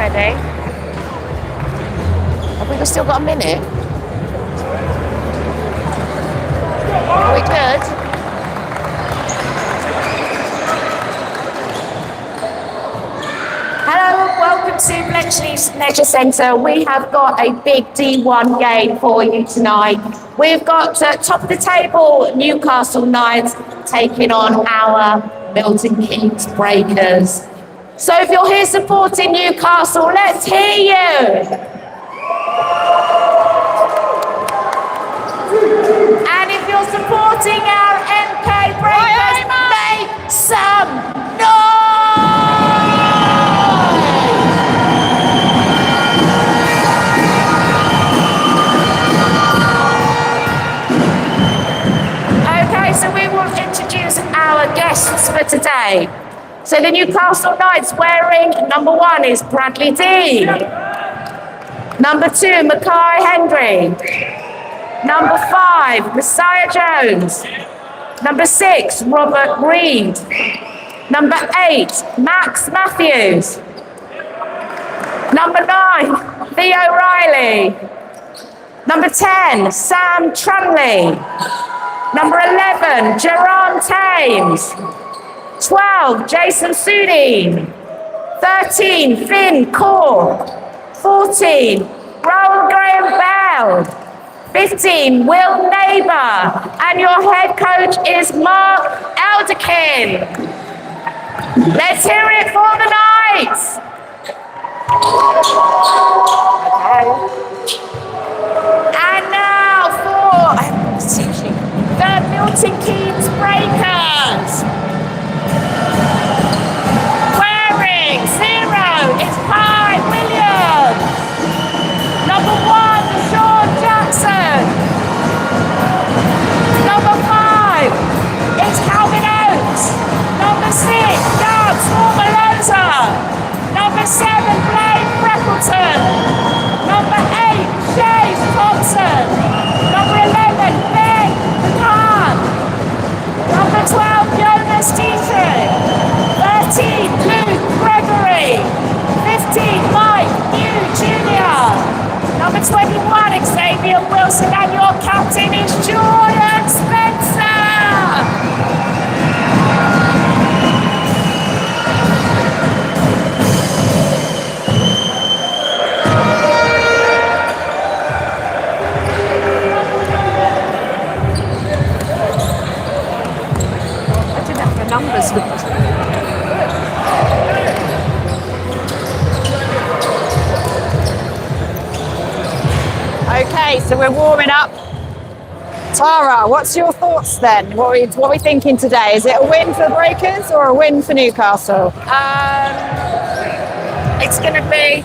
ready? Have we still got a minute? Are we good? Hello, welcome to Bletchley Leisure Centre. We have got a big D1 game for you tonight. We've got top of the table Newcastle Knights taking on our Milton Keynes Breakers. So if you're here supporting Newcastle, let's hear you. And if you're supporting our MK Breakers, make some noise! Okay, so we will introduce our guests for today. So the Newcastle Knights wearing number 1 is Bradley Dean. Number 2, Mackay Hendry. Number 5, Messiah Jones. Number 6, Robert Reed. Number 8, Max Matthews. Number 9, Theo Riley. Number 10, Sam Trunley. Number 11, Jerron Thames. 12, Jason Sudeen. 13, Finn Core. 14, Raoul Graham Bell. 15, Will Neighbour. And your head coach is Mark Elderkin. Let's hear it for the Knights. And now for the Milton Keynes Breakers. Wearing 0 is Kai Williams. Number 1, Sean Jackson. Number 5 is Calvin Oates. Number 6, Doug Formaloza. Number 7, Blaine Freckleton. Number 8, Chase Thompson. Number 11, Ben Khan. Number 12, Jonas Dietrich. 13, Luke Gregory. 15, Mike New Jr. Number 21, Xavier Wilson, and your captain is Jordan Spencer. I didn't have the numbers with me. Okay, so we're warming up. Tara, what's your thoughts then? What are we thinking today? Is it a win for the Breakers or a win for Newcastle? It's going to be...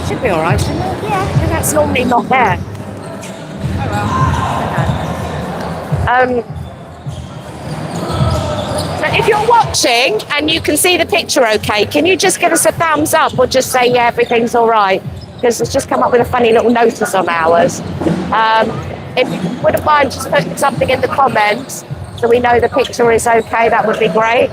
Should be all right, shouldn't it? Yeah, that's normally not there. Oh well. So if you're watching and you can see the picture okay, can you just give us a thumbs up or just say, yeah, everything's all right? Because it's just come up with a funny little notice on ours. If you wouldn't mind just putting something in the comments so we know the picture is okay, that would be great.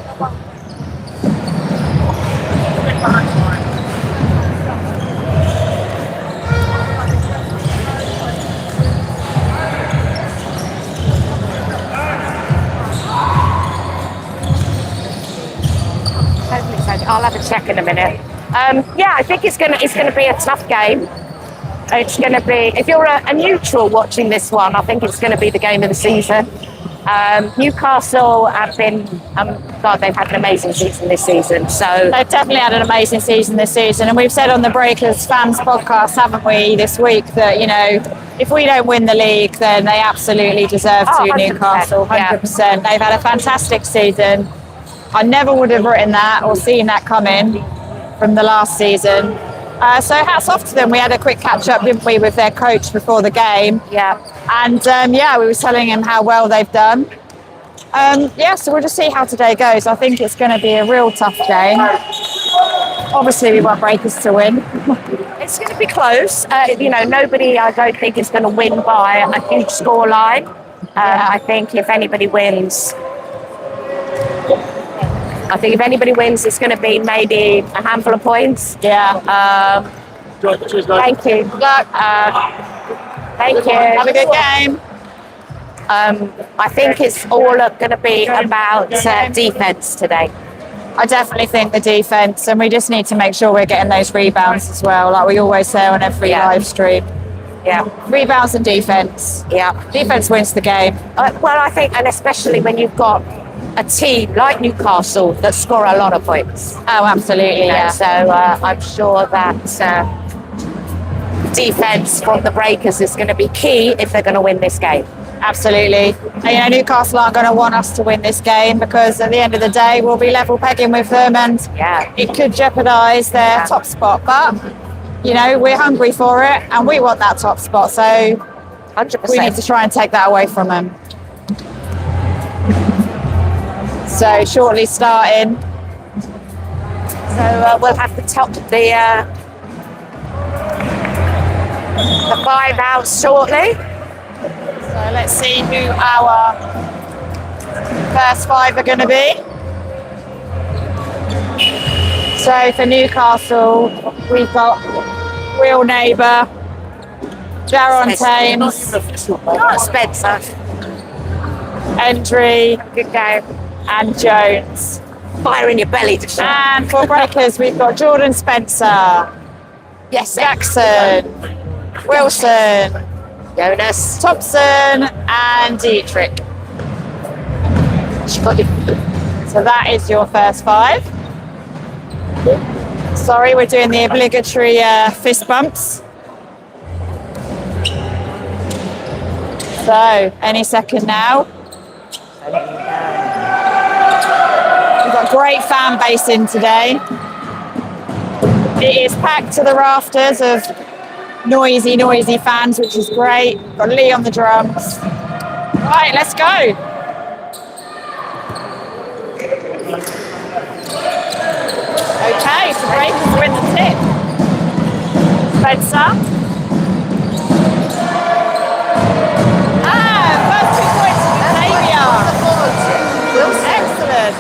I'll have a check in a minute. Yeah, I think it's gonna be a tough game. It's gonna be, if you're a neutral watching this one, I think it's gonna be the game of the season. Newcastle have been, God, they've had an amazing season this season. So they've definitely had an amazing season this season, and we've said on the Breakers fans podcast, haven't we, this week that if we don't win the league, then they absolutely deserve to. 100%, Newcastle, 100%. Yeah. They've had a fantastic season. I never would have written that or seen that coming from the last season. So hats off to them. We had a quick catch up, didn't we, with their coach before the game. Yeah. And we were telling him how well they've done. So we'll just see how today goes. I think it's going to be a real tough game. Obviously, we want Breakers to win. It's going to be close. Nobody, I don't think, is going to win by a huge scoreline. I think if anybody wins, it's going to be maybe a handful of points. Yeah. Thank you. Good luck. Thank you. Have a good game. I think it's all going to be about defense today. I definitely think the defense, and we just need to make sure we're getting those rebounds as well, like we always say on every live stream. Yeah. Rebounds and defense. Yeah. Defense wins the game. Well, I think, and especially when you've got a team like Newcastle that score a lot of points. Oh, absolutely. Yeah. So I'm sure that defense from the Breakers is going to be key if they're going to win this game. Absolutely. And, Newcastle aren't going to want us to win this game because at the end of the day, we'll be level pegging with them and it could jeopardise their top spot. But, we're hungry for it and we want that top spot. So 100%. We need to try and take that away from them. So shortly starting. So we'll have the 5 out shortly. So let's see who our first 5 are going to be. So for Newcastle, we've got Real Neighbour, Jaron Thames, Spencer, Endry, good game, and Jones. Fire in your belly to show. And for Breakers, we've got Jordan Spencer, Yes, Jackson, Wilson, Jonas, Thompson, and Dietrich. So that is your first 5. Sorry, we're doing the obligatory fist bumps. So, any second now. We've got a great fan base in today. It is packed to the rafters of noisy fans, which is great. Got Lee on the drums. Right, let's go. Okay, so Breakers win the tip. Spencer. First 2 points for Xavier. Excellent.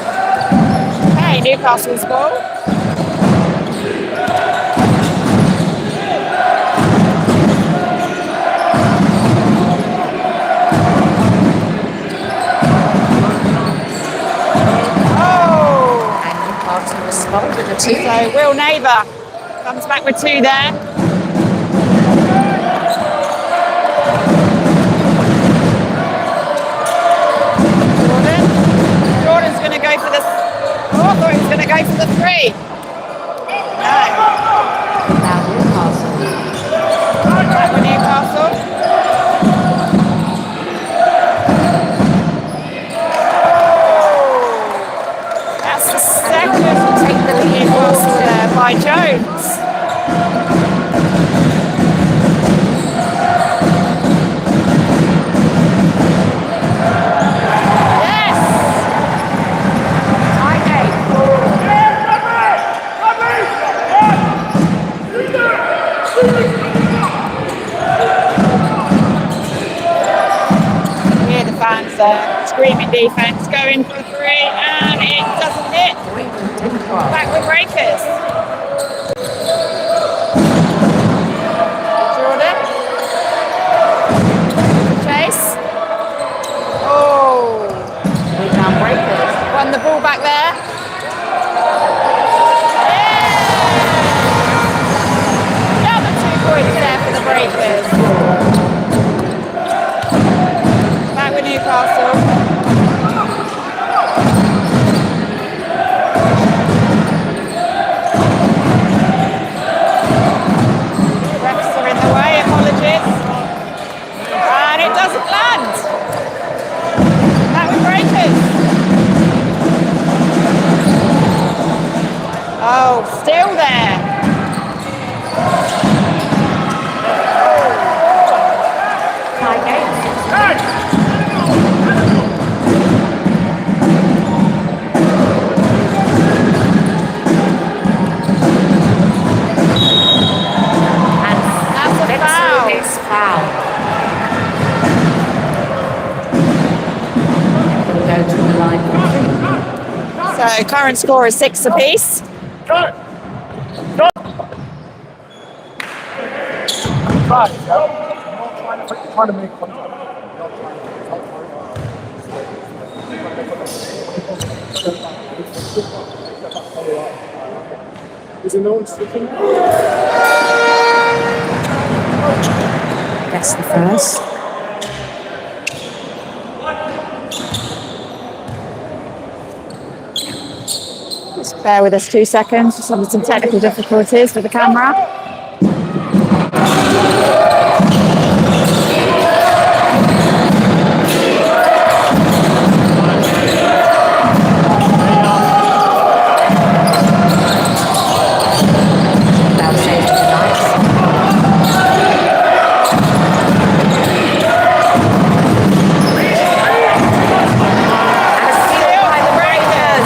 Okay, Newcastle's ball. So Will Neighbour comes back with 2 there. Jordan's going to go for the... Oh, I thought he was going to go for the 3. No. Back with Newcastle. That's the second. take the lead by Jones. Yes! Here the fans screaming defense, going for 3, and it doesn't hit. Back with Breakers. Jordan. Chase. Oh. Rebound Breakers. Won the ball back there. Yeah. Another 2 points there for the Breakers. Back with Newcastle. Oh, still there. So current score is 6 apiece. Is it no one sticking? That's the first. Just bear with us 2 seconds. Just having some technical difficulties with the camera. They'll save it tonight. Still by the Breakers.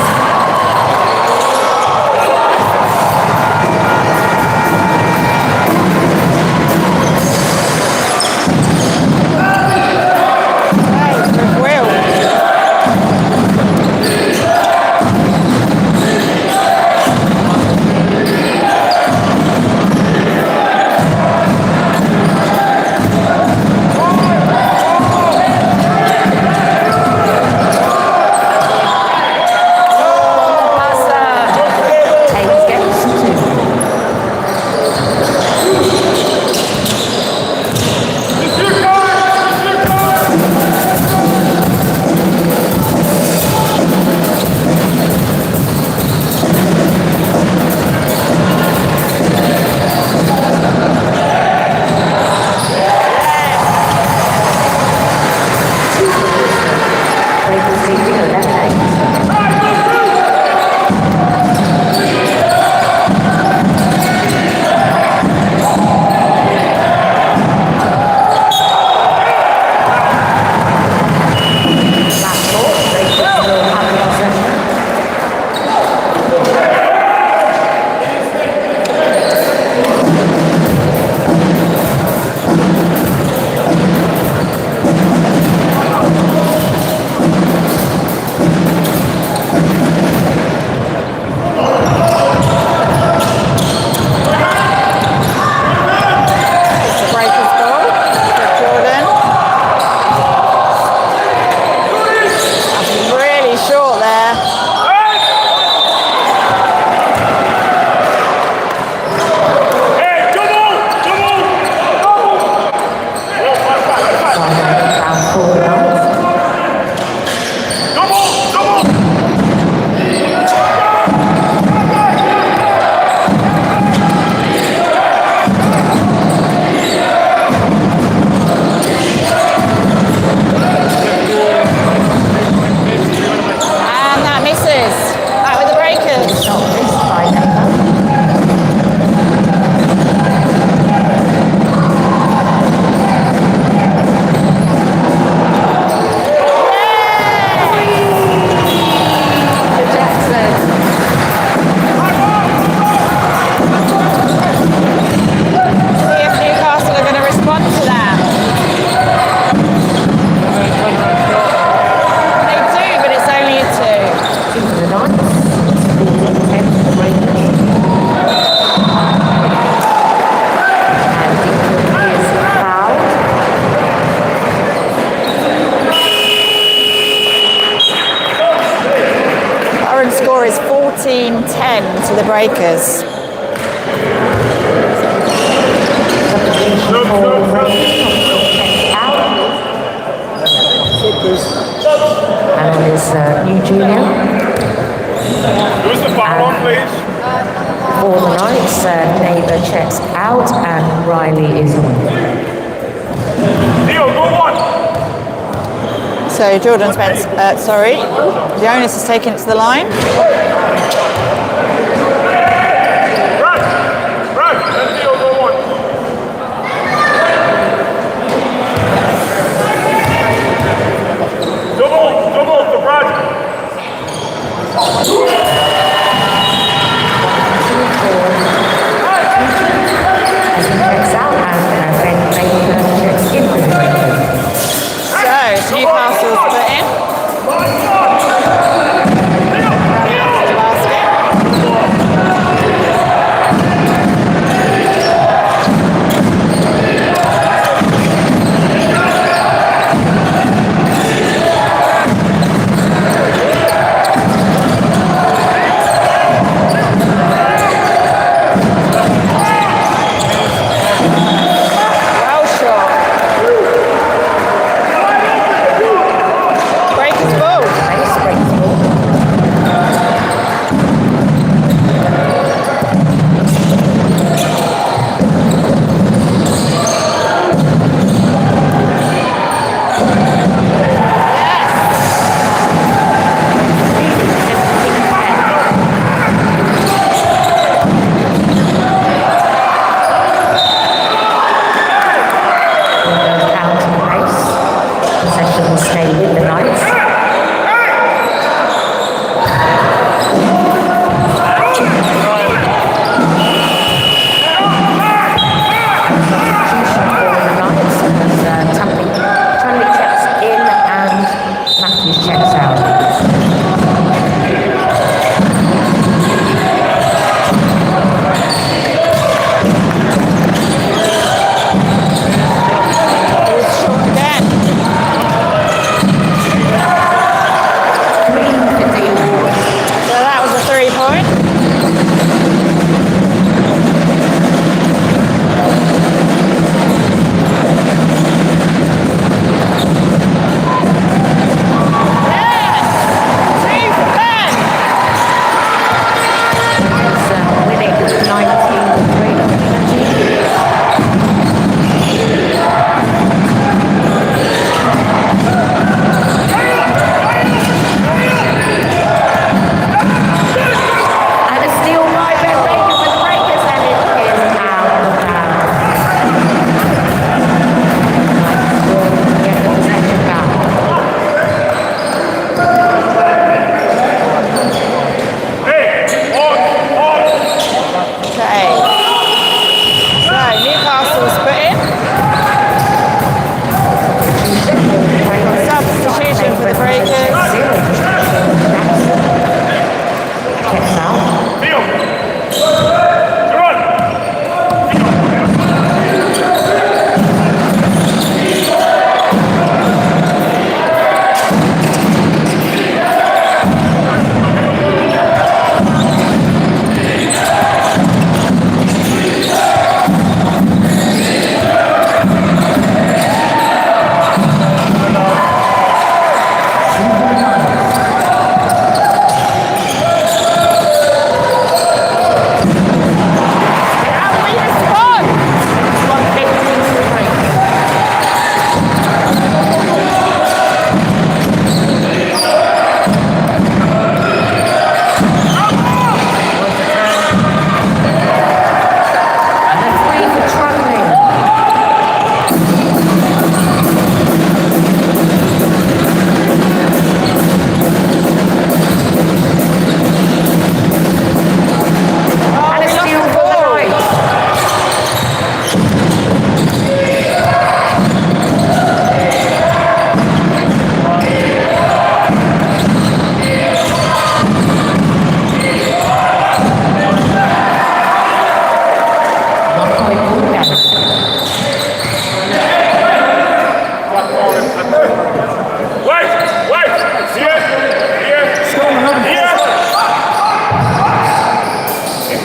is 14-10 to the Breakers. And on his new junior. Who's the foul on, please? For the Knights, Neighbour checks out and Riley is on. Neil, go on! So Jordan Spence, the onus has taken it to the line. Brad, let Neil go on. Double to Brad. As he checks out and Ben Baker checks in for the Breakers. So Newcastle's put in.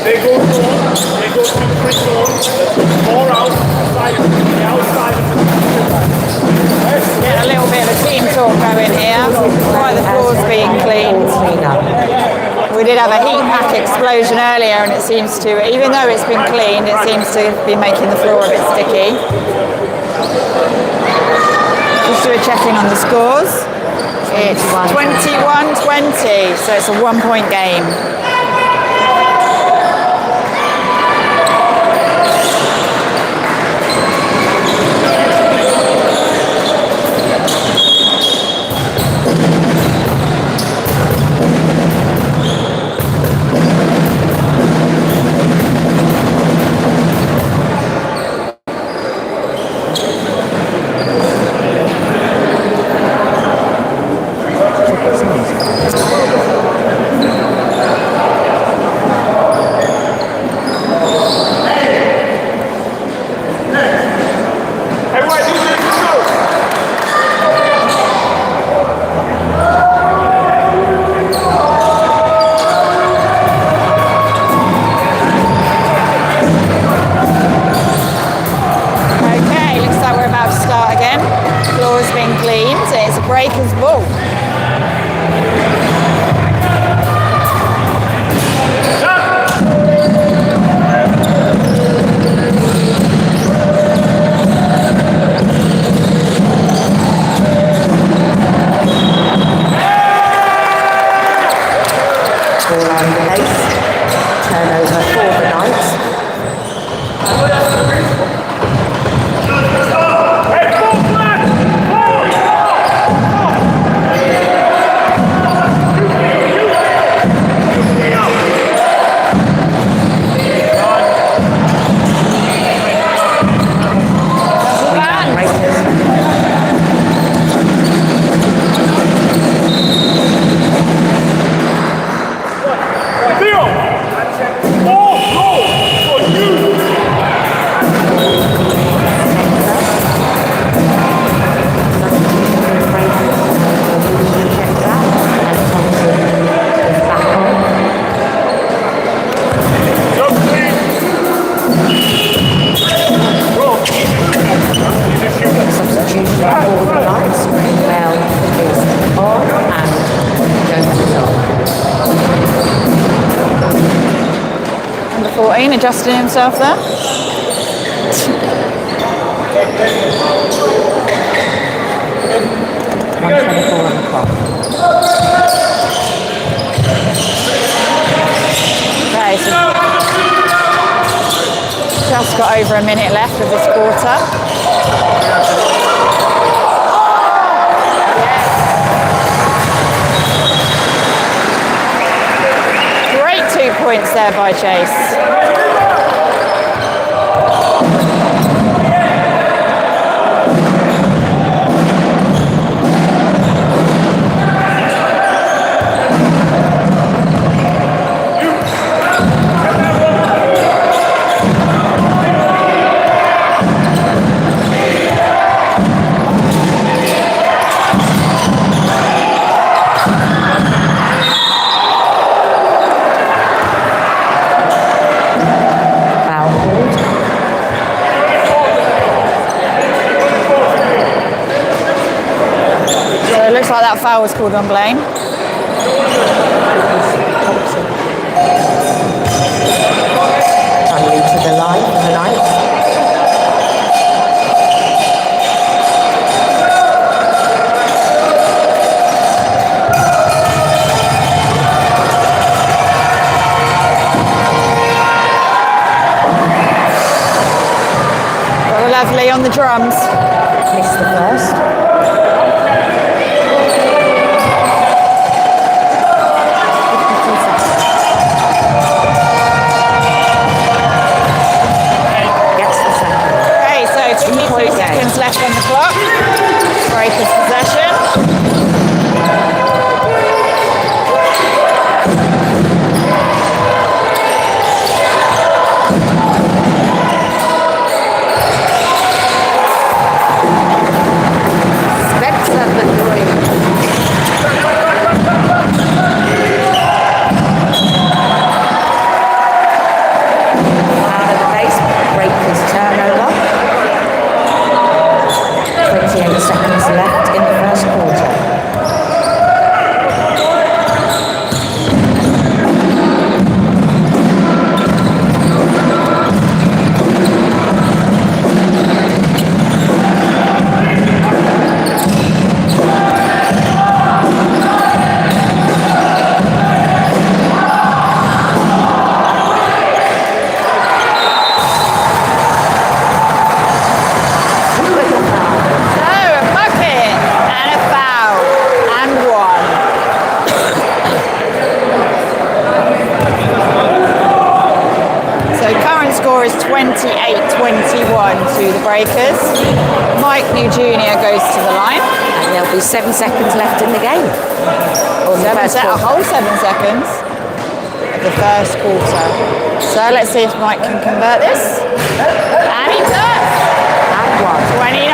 They go to 3 zones. There's 4 outside of the outside of the Get a little bit of a team talk going here while the floor's being cleaned. We did have a heat pack explosion earlier, and it seems to, even though it's been cleaned, it seems to be making the floor a bit sticky. Just do a check-in on the scores. It's 21-20, so it's a 1-point game. Breakers ball. Turnover for the Knights. Adjusting himself there. Okay, so just got over a minute left of this quarter. Great 2 points there by Chase. Like that foul was called on Blaine. Coming to the line for the Knights. Got a lovely on the drums. Missed the first. Seconds left on the clock. Breakers possession. current score is 28-21 to the Breakers. Mike New Jr. goes to the line. And there'll be 7 seconds left in the game. Or the first A quarter. whole 7 seconds of the first quarter. So let's see if Mike can convert this. And he does. And one. 29.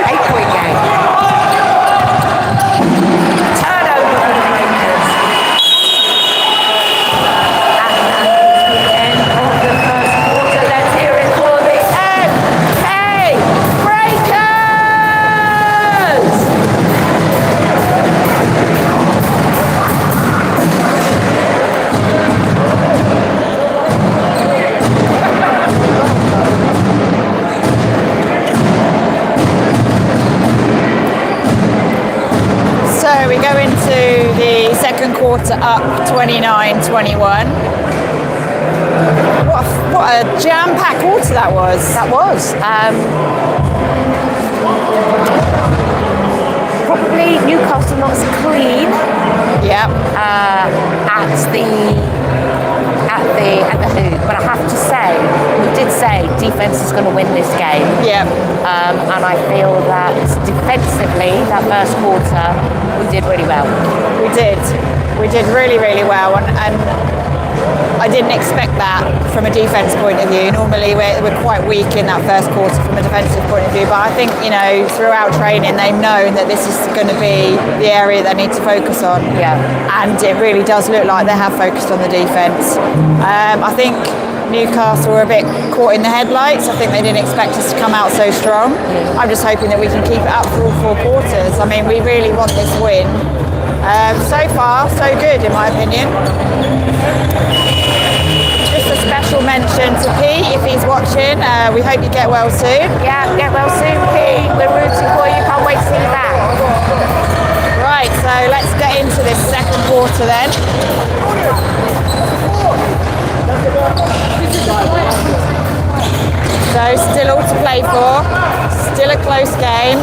8-point game. Turnover for the Breakers. And the end of the first quarter. Let's hear it for the MK Breakers! So we go into the second quarter up 29-21. What a jam-packed quarter that was. That was. Probably Newcastle not as clean Yep. at the hoop, but I have to say, we did say defense is going to win this game. Yep. And I feel that defensively, that first quarter, we did really well. We did. We did really, really well. And I didn't expect that from a defence point of view. Normally we're quite weak in that first quarter from a defensive point of view, but I think, throughout training they've known that this is going to be the area they need to focus on. Yeah. And it really does look like they have focused on the defence. I think Newcastle were a bit caught in the headlights. I think they didn't expect us to come out so strong. I'm just hoping that we can keep it up for all 4 quarters. I mean, we really want this win. So far, so good in my opinion. Just a special mention to Pete if he's watching. We hope you get well soon. Yeah, get well soon, Pete. We're rooting for you. Can't wait to see you back. Right, so let's get into this second quarter then. So still all to play for. Still a close game.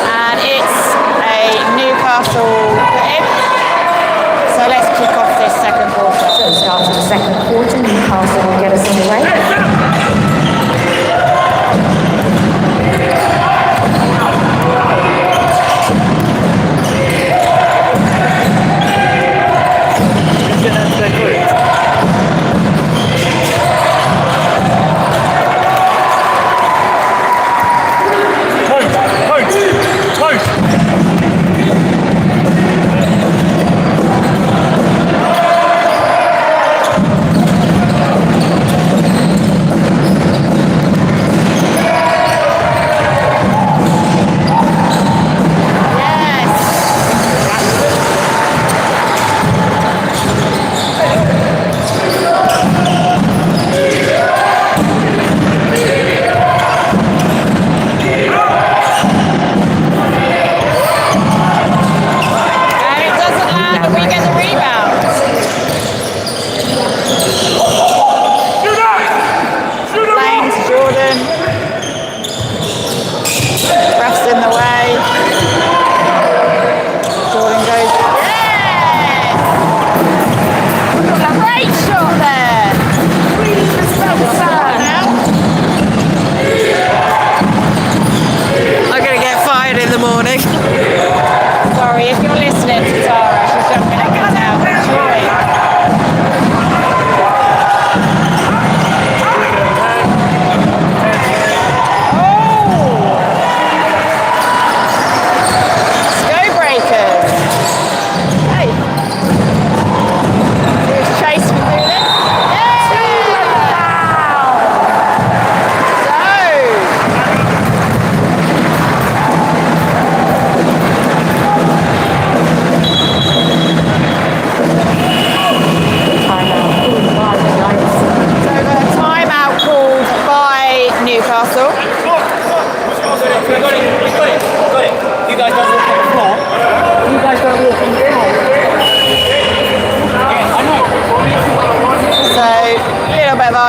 And it's a Newcastle put-in. So let's kick off this second quarter. So the start of the second quarter, Newcastle will get us underway.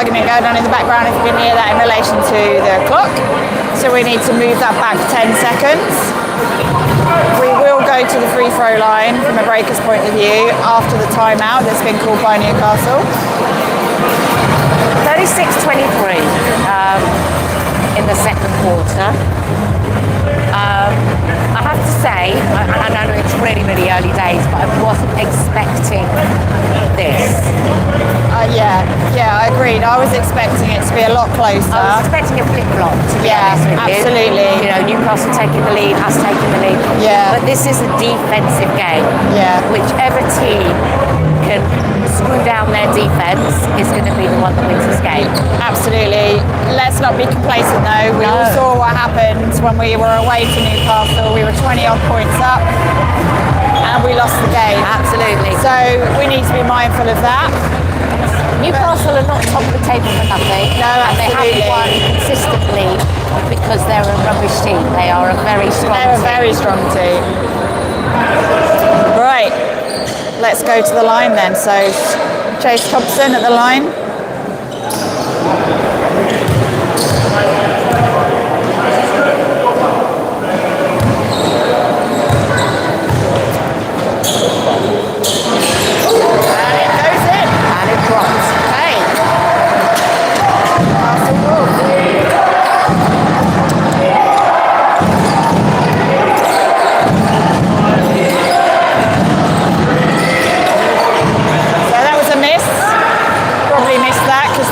argument going on in the background if you can hear that in relation to the clock. So we need to move that back 10 seconds. We will go go to the free throw line from a Breakers point of view after the timeout that's been called by Newcastle. 36-23 in the second quarter. I have to say, I know it's really, really early days, but I wasn't expecting this. Yeah, I agreed. I was expecting it to be a lot closer. I was expecting a flip-flop, to be honest with you. Absolutely. You know, Newcastle taking the lead, us taking the lead. Yeah. But this is a defensive game. Yeah. Whichever team can screw down their defense is going to be the one that wins this game. Absolutely. Let's not be complacent though. We all saw what happened when we were away to Newcastle. We were 20 odd points up and we lost the game. Absolutely. So we need to be mindful of that. Newcastle are not top of the table for nothing. No, and they haven't won consistently because they're a rubbish team. They are a very strong team. They're a very strong team. Right, let's go to the line then. So Chase Thompson at the line.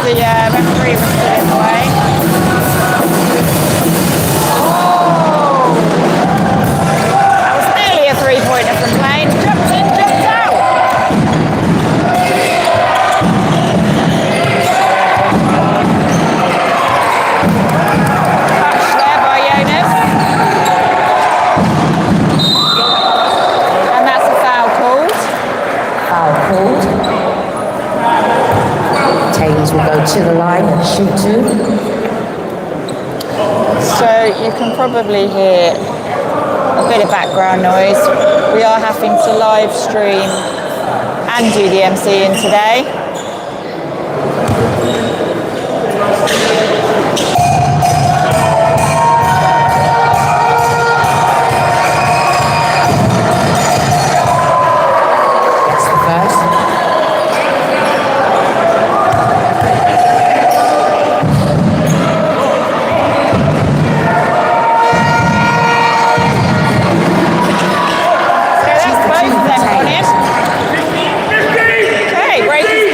The referee was still in the way. Oh! That was nearly a three-pointer from Plain. Jumped in, jumped out. Touch there by Jonas. And that's a foul called. Foul called. Tails will go to the line and shoot two. So you can probably hear a bit of background noise. We are having to live stream and do the MCing today. That's the first. Okay, Breakers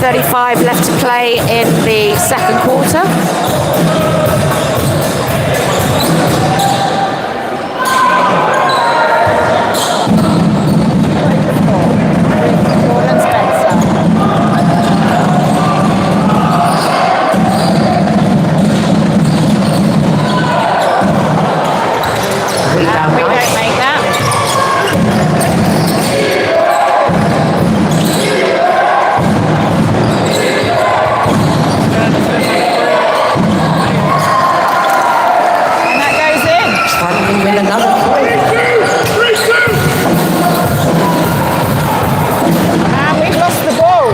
5:35 left to play in the second quarter. Jordan Spencer. We don't make that. And that goes in. Struggling with another point. And we've lost the ball.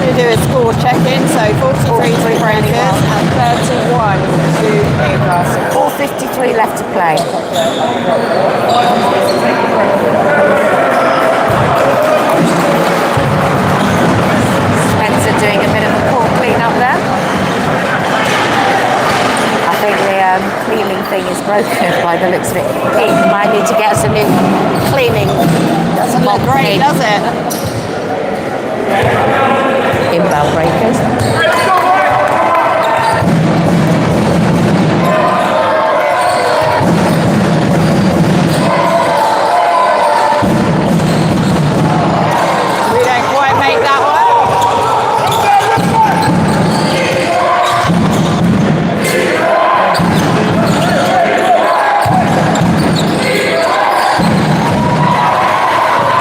We do a score check-in, so 43 to Breakers and 31 to Newcastle. 4:53 left to play. Spencer doing a bit of a court clean up there. I think the cleaning thing is broken by the looks of it. He might need to get us a new cleaning. Doesn't look great, does it? Inbound Breakers. We don't quite make that one.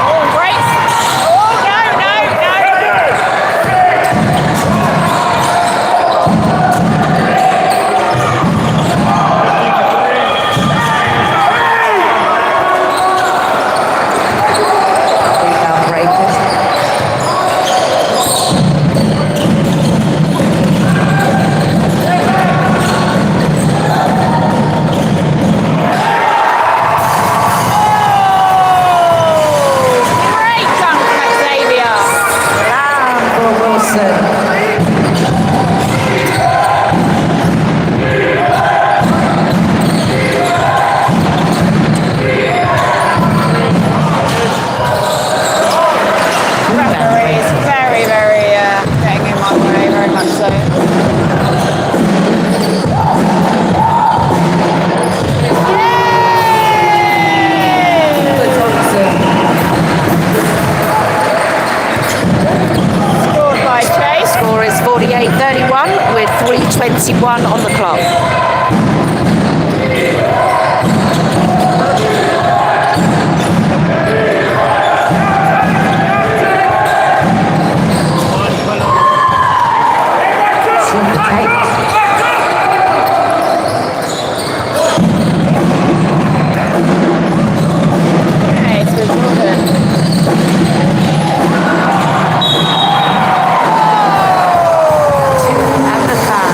Oh, great. Oh, Inbound Breakers. Great dunk from Xavier. For Wilson. Referee is very, very getting in my way, very much so. Scored by Chase. Score is 48-31 with 3:21 on the clock. Okay, it's with Jordan. And the foul.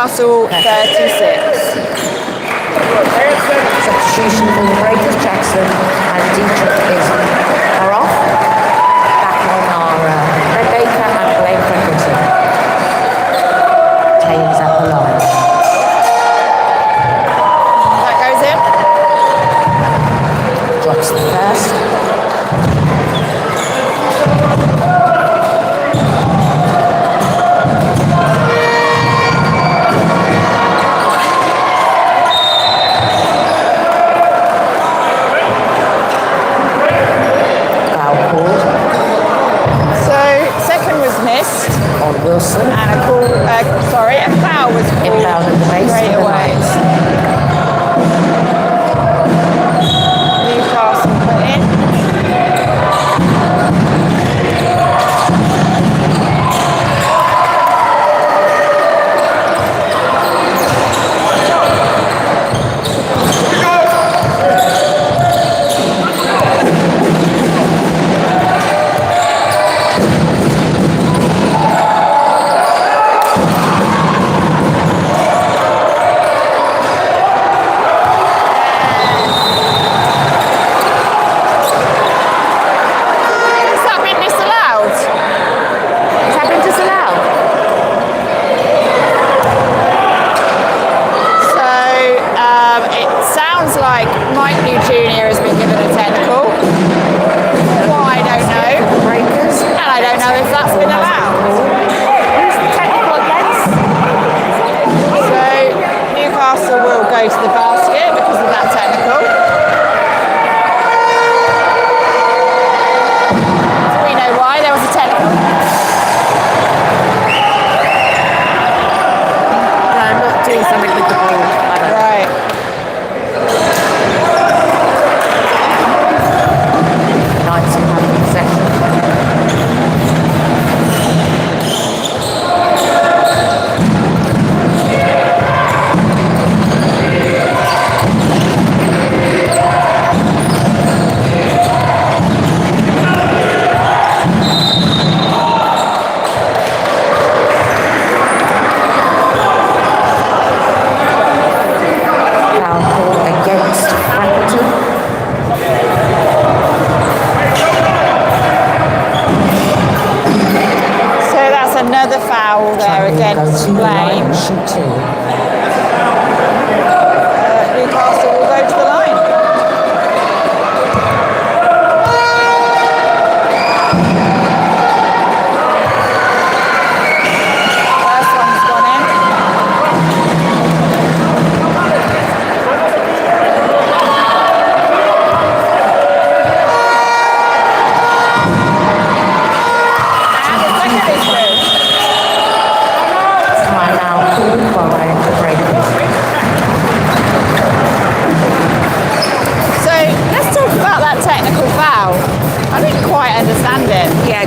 Newcastle 36. Substitution for the Breakers, Jackson and Dietrich are off. Back on our Red Baker and Blaine Fredrickson. Taylor's at the line. That goes in. Drops the first. Wilson. And a foul was called straight away. Newcastle put in. To the basket because of that technical. Do we know why there was a technical? No, I'm not doing something with the ball. Right. Nice and having a session. Another foul there against Blaine. Newcastle will go to the line. First one's gone in. And the second is through. So let's talk about that technical foul. I didn't quite understand it. Yeah,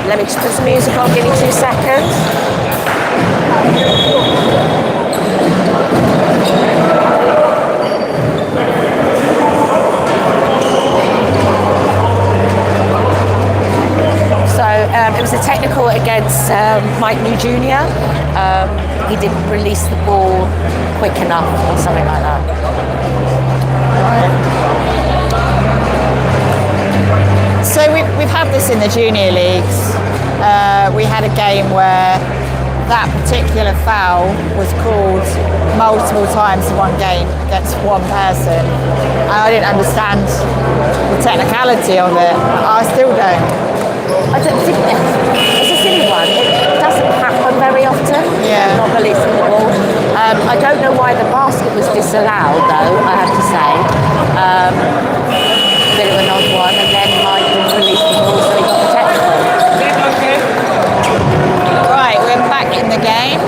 let me just put some music on, give me 2 seconds. So it was a technical against Mike New Jr. He didn't release the ball quick enough or something like that. So we've had this in the junior leagues. We had a game where that particular foul was called multiple times in one game against one person. And I didn't understand the technicality of it. I still don't. I don't think it's a silly one. It doesn't happen very often. Yeah. Not releasing the ball. I don't know why the basket was disallowed, though. I have to say, bit of an odd one. And then Mike didn't release the ball, so he got the technical. Right, we're back in the game.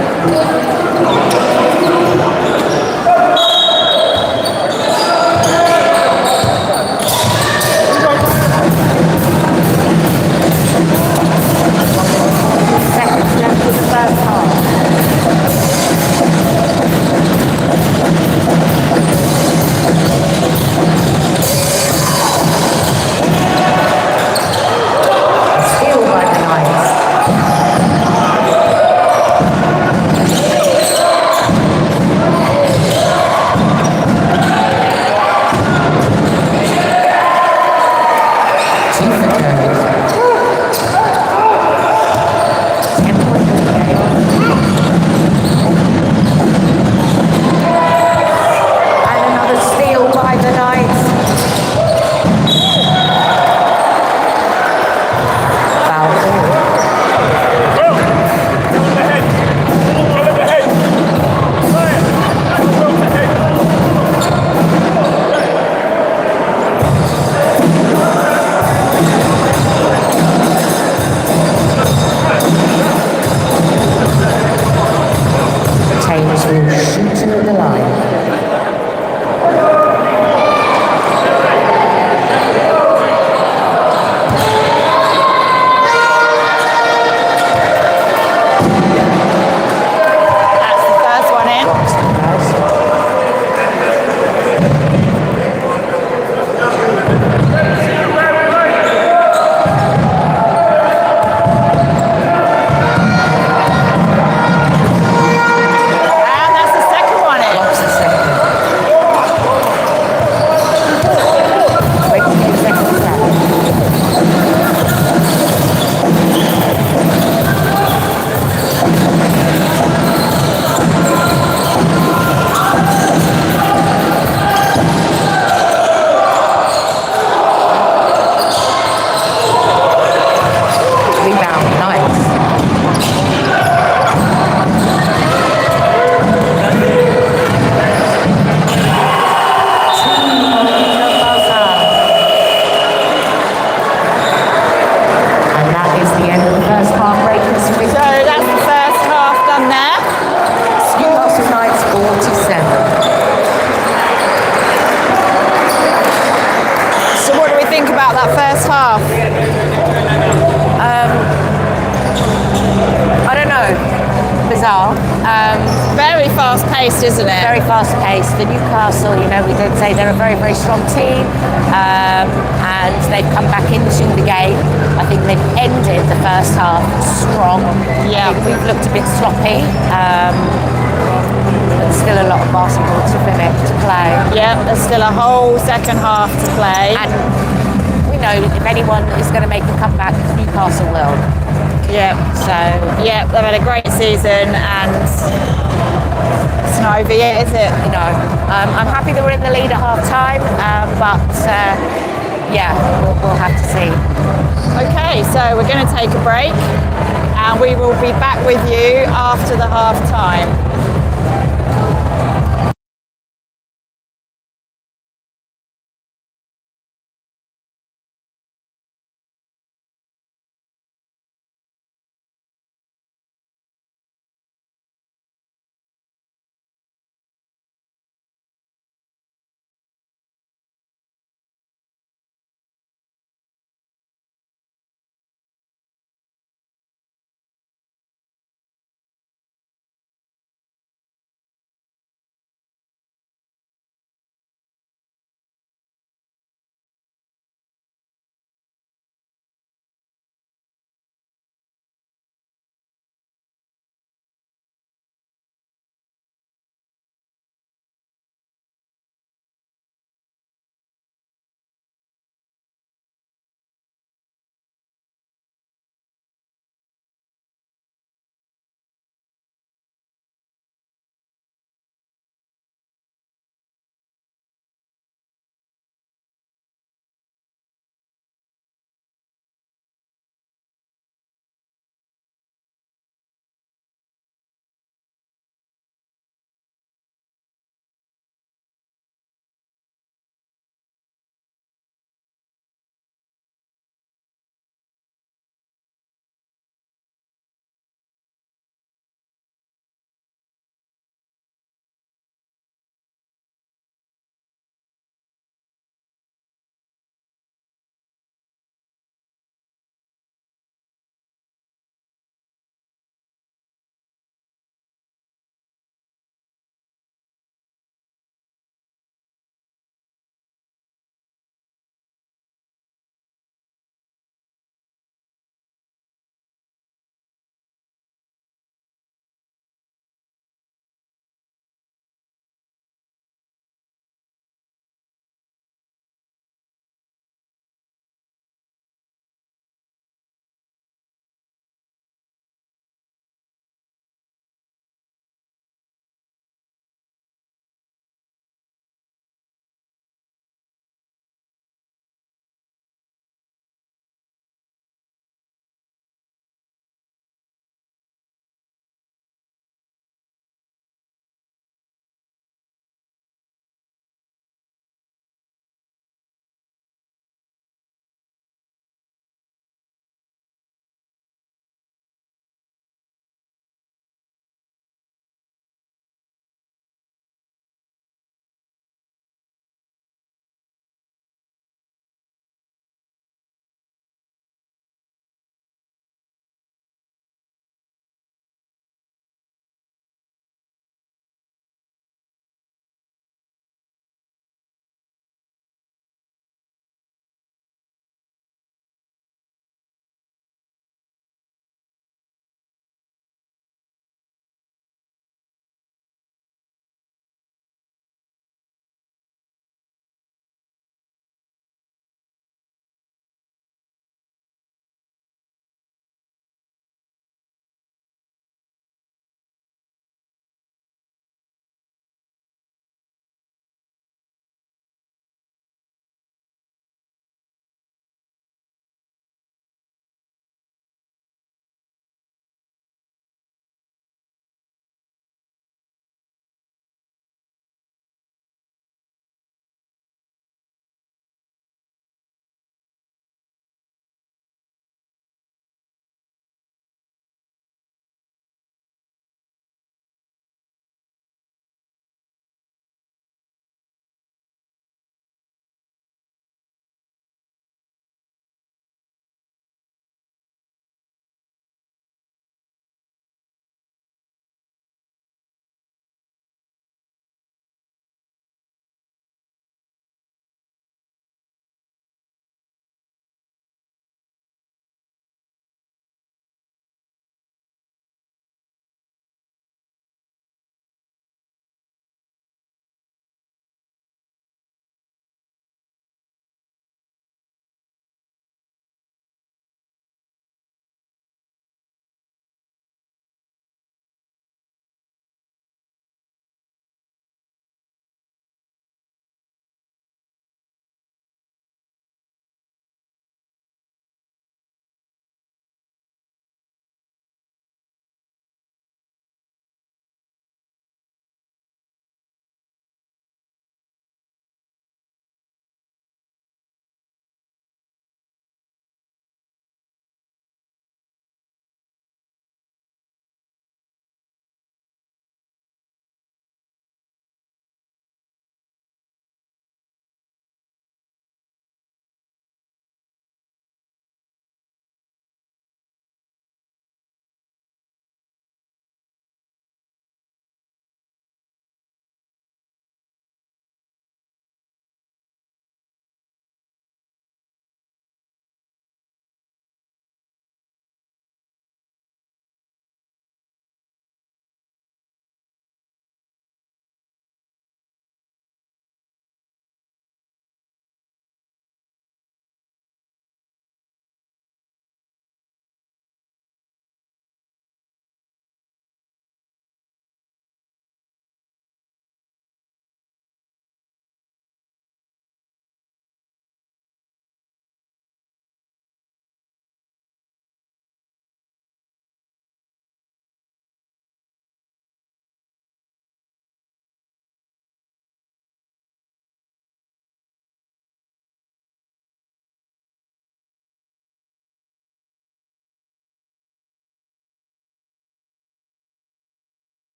about that first half? I don't know. Bizarre. Very fast paced, isn't it? Very fast paced. The Newcastle, you know, we did say they're a very, very strong team, and they've come back into the game. I think they've ended the first half strong. Yeah. I think we've looked a bit sloppy. But still a lot of basketball to finish, to play. Yeah, there's still a whole second half to play. And we know if anyone is going to make a comeback, Newcastle will. Yeah. So, Yeah, they've had a great season and it's not over yet, is it? you know, I'm happy that we're in the lead at half time, but yeah, we'll have to see. Okay, so we're going to take a break and we will be back with you after the half time.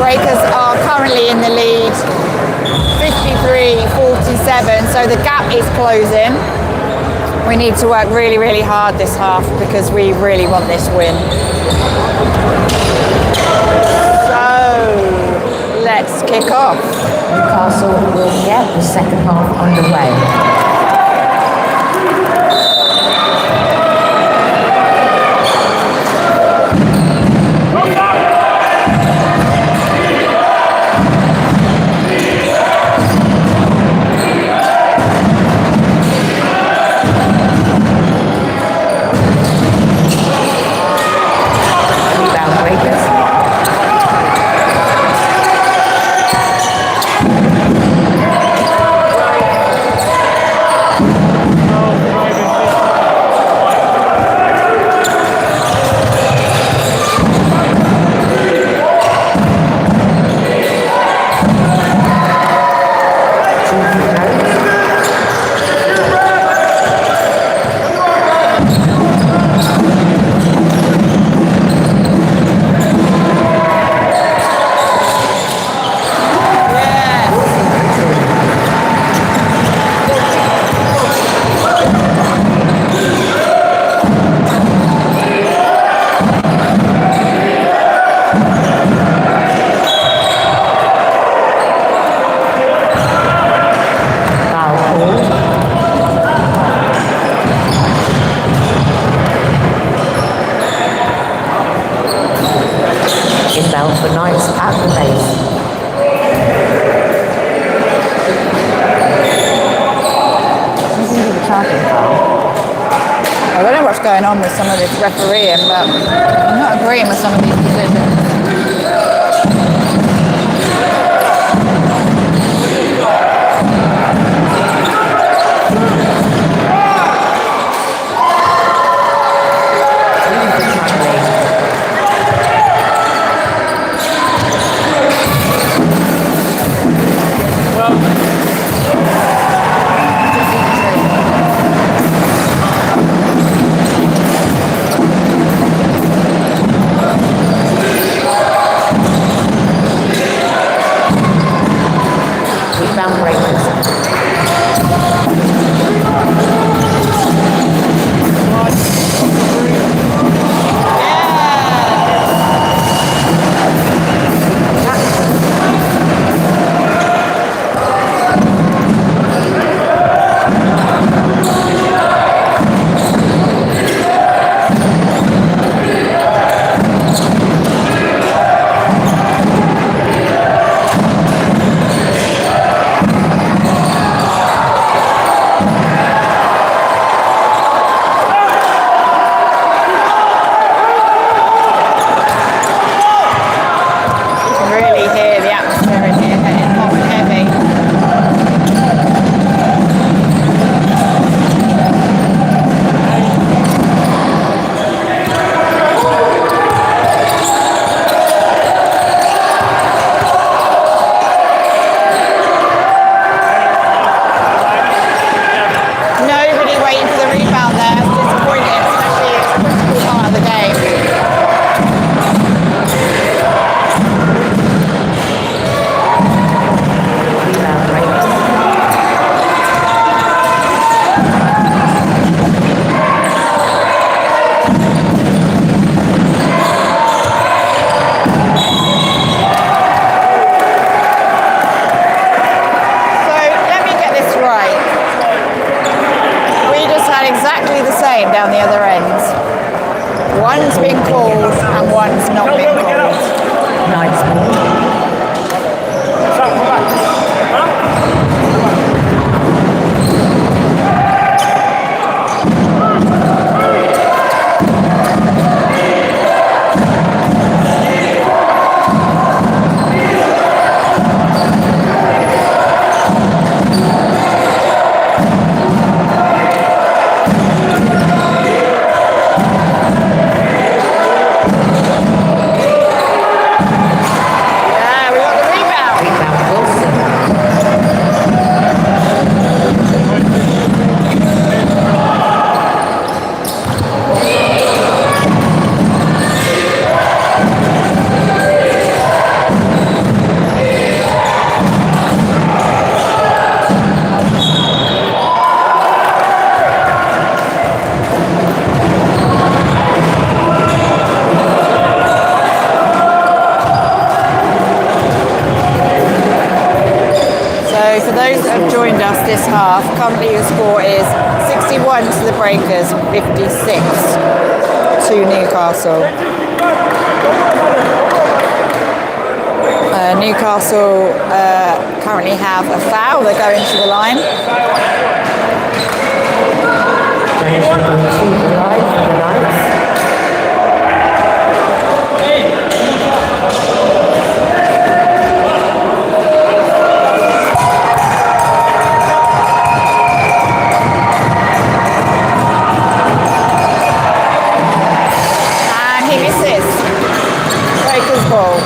Breakers are currently in the lead, 53-47, so the gap is closing. We need to work really, really hard this half because we really want this win. So, let's kick off. Newcastle will get the second half underway. Inbound for Knights at the base. I don't know what's going on with some of this refereeing, but I'm not agreeing with some of these decisions. Down the other end. One's been called and one's not been called. Nice. this half. Currently the score is 61 to the Breakers, 56 to Newcastle. Newcastle currently have a foul. They're going to the line. And he misses. Breakers ball.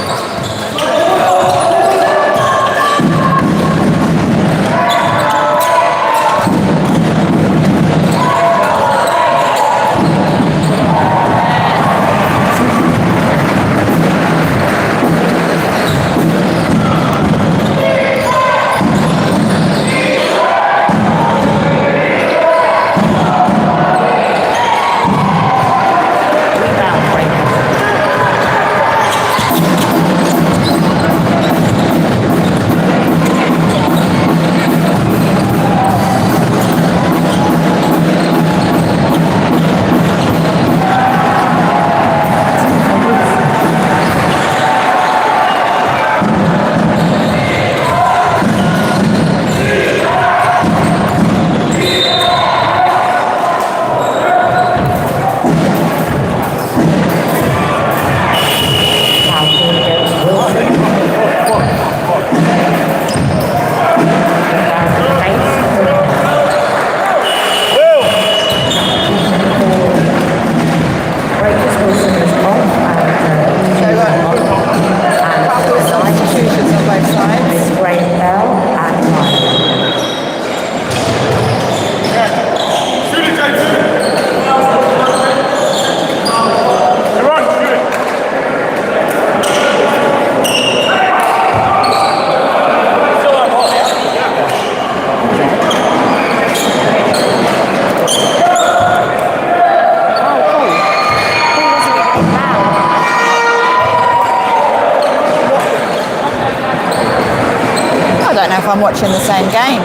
I don't know if I'm watching the same game.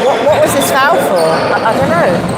What was this foul for? I don't know.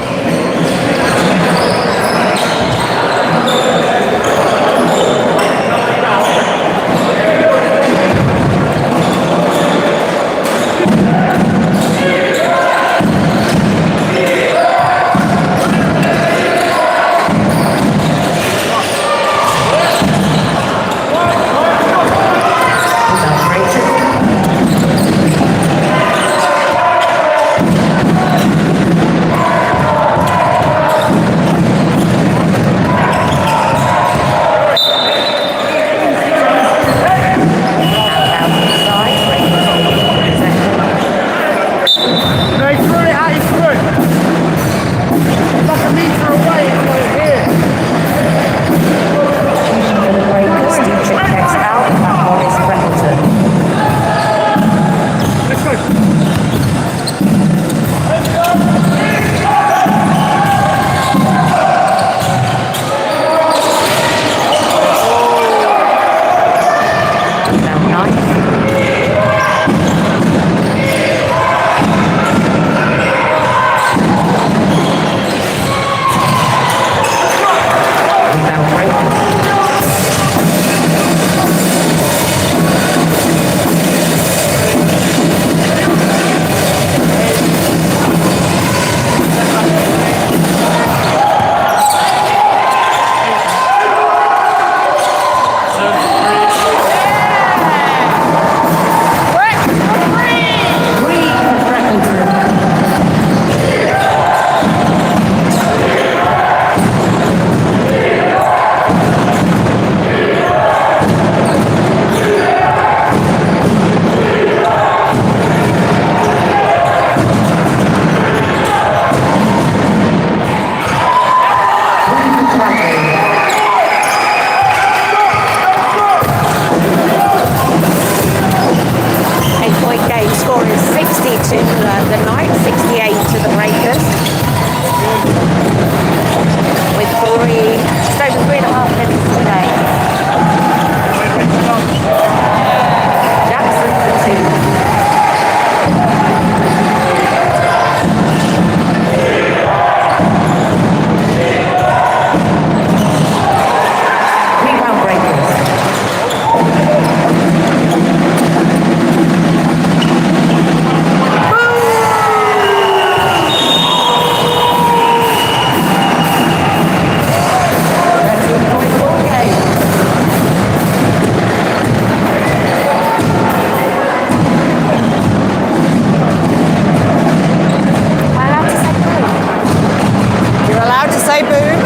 boom.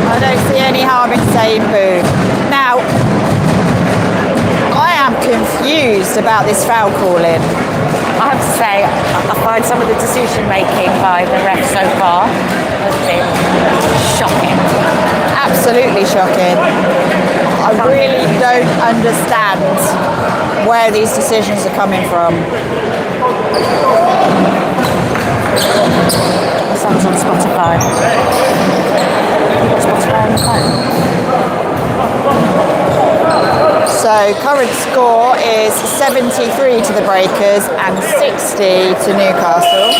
I don't see any harm in saying boom. Now, I am confused about this foul calling. I have to say, I find some of the decision making by the ref so far has been shocking. Absolutely shocking. I really don't understand where these decisions are coming from. Sounds on Spotify. Spotify on the phone. So current score is 73 to the Breakers and 60 to Newcastle.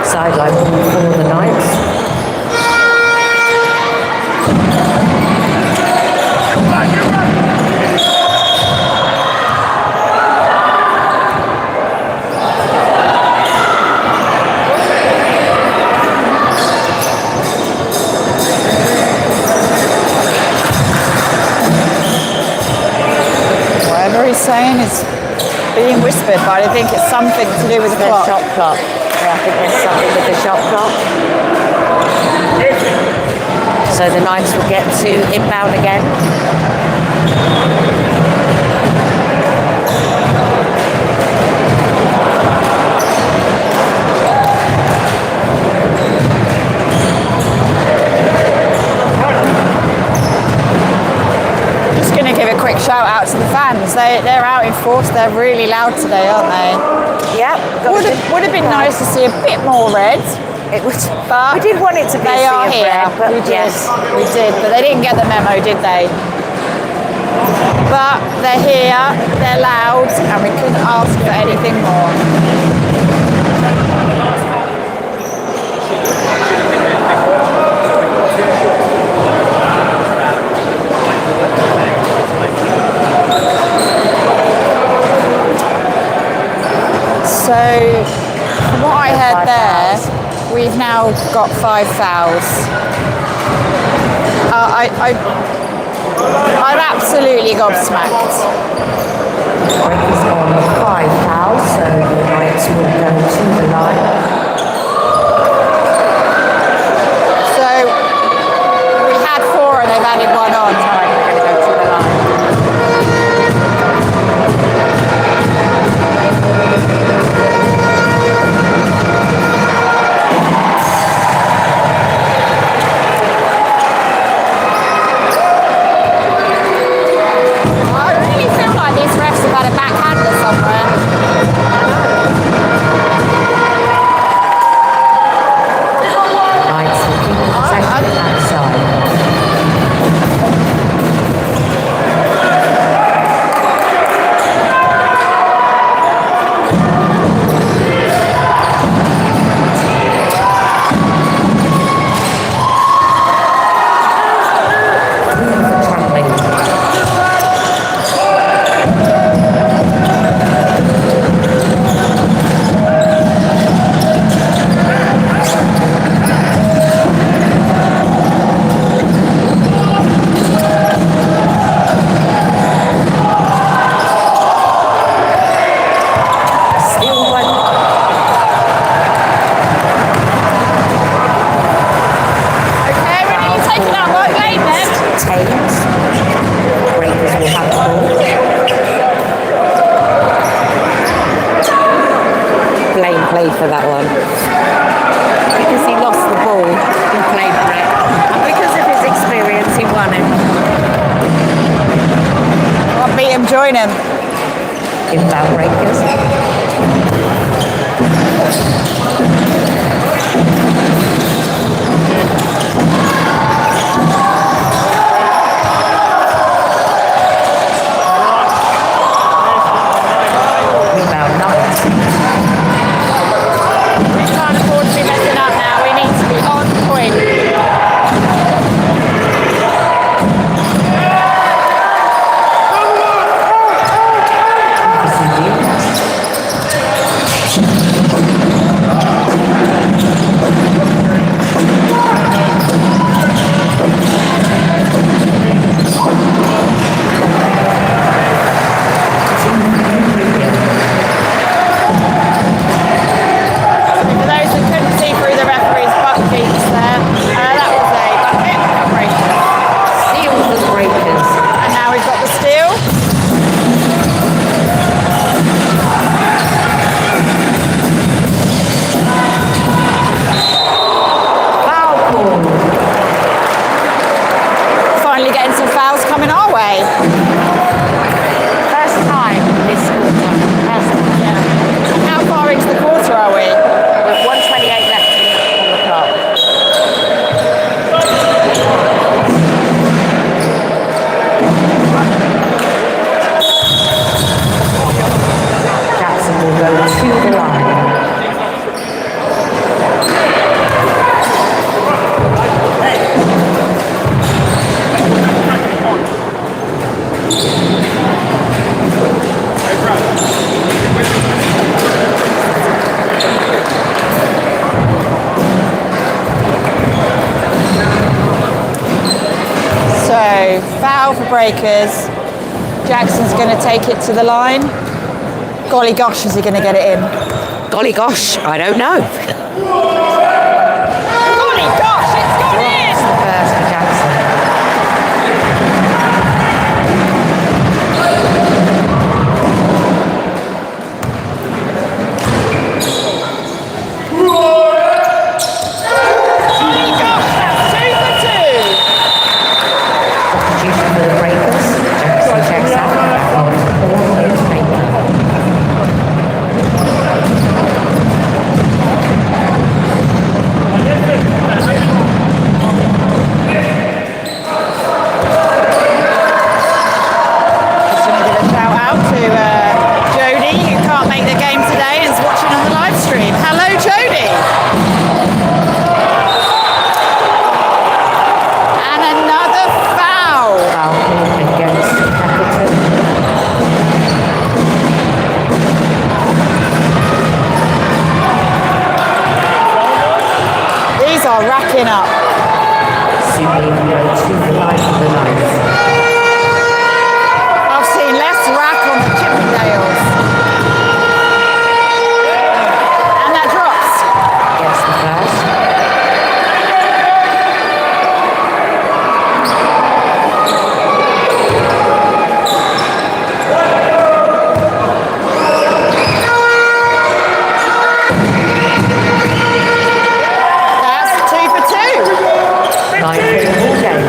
Sideline for the Knights. Whatever he's saying is being whispered, but I think it's something to do with the clock. Shot clock. Yeah, I think there's something with the shot clock. So the Knights will get to inbound again. Just going to give a quick shout out to the fans. They're out in force. They're really loud today, aren't they? Yep. Would have been nice to see a bit more red. It was. But we did want it to be. They are here. Red, but we did. yes. We did, but they didn't get the memo, did they? But they're here. They're loud, and we couldn't ask for anything more. So, from what I heard there, we've now got 5 fouls. I'm absolutely gobsmacked. Breakers on 5 fouls, so the Knights will go to the line. So, we had 4 and they've added 1 on. Time we're going to go to the line. Played for that one because he lost the ball. He played for it, and because of his experience, he won it. I'll beat him, join him. Inbound Breakers. breakers. Jackson's going to take it to the line. Golly gosh, is he going to get it in? Golly gosh, I don't know. Golly gosh, it's gone in! The first for Jackson. Golly gosh, that's 2 for 2. Substitution for the breakers. Jackson checks out. Just going to give a shout out to Jodie, who can't make the game today and is watching on the live stream. Hello, Jodie. And another foul. Against Appleton. These are racking up. Sydney go to the line for the ninth. I've seen less rack on the Chippendales. And that drops. Against the first. That's 2 for 2. 9 for game.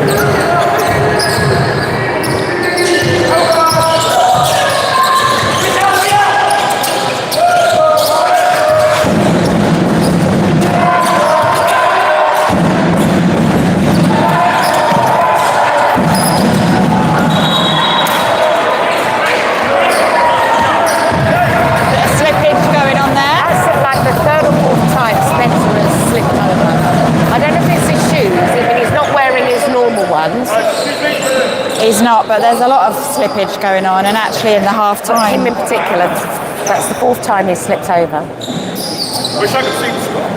Bit of slippage going on there. That's like the third or fourth time Spencer has slipped over. I don't know if it's his shoes, but he's not wearing his normal ones. He's not, but there's a lot of slippage going on, and actually in the half Him time. in particular, that's the fourth time he's slipped over. Wish I could see the score.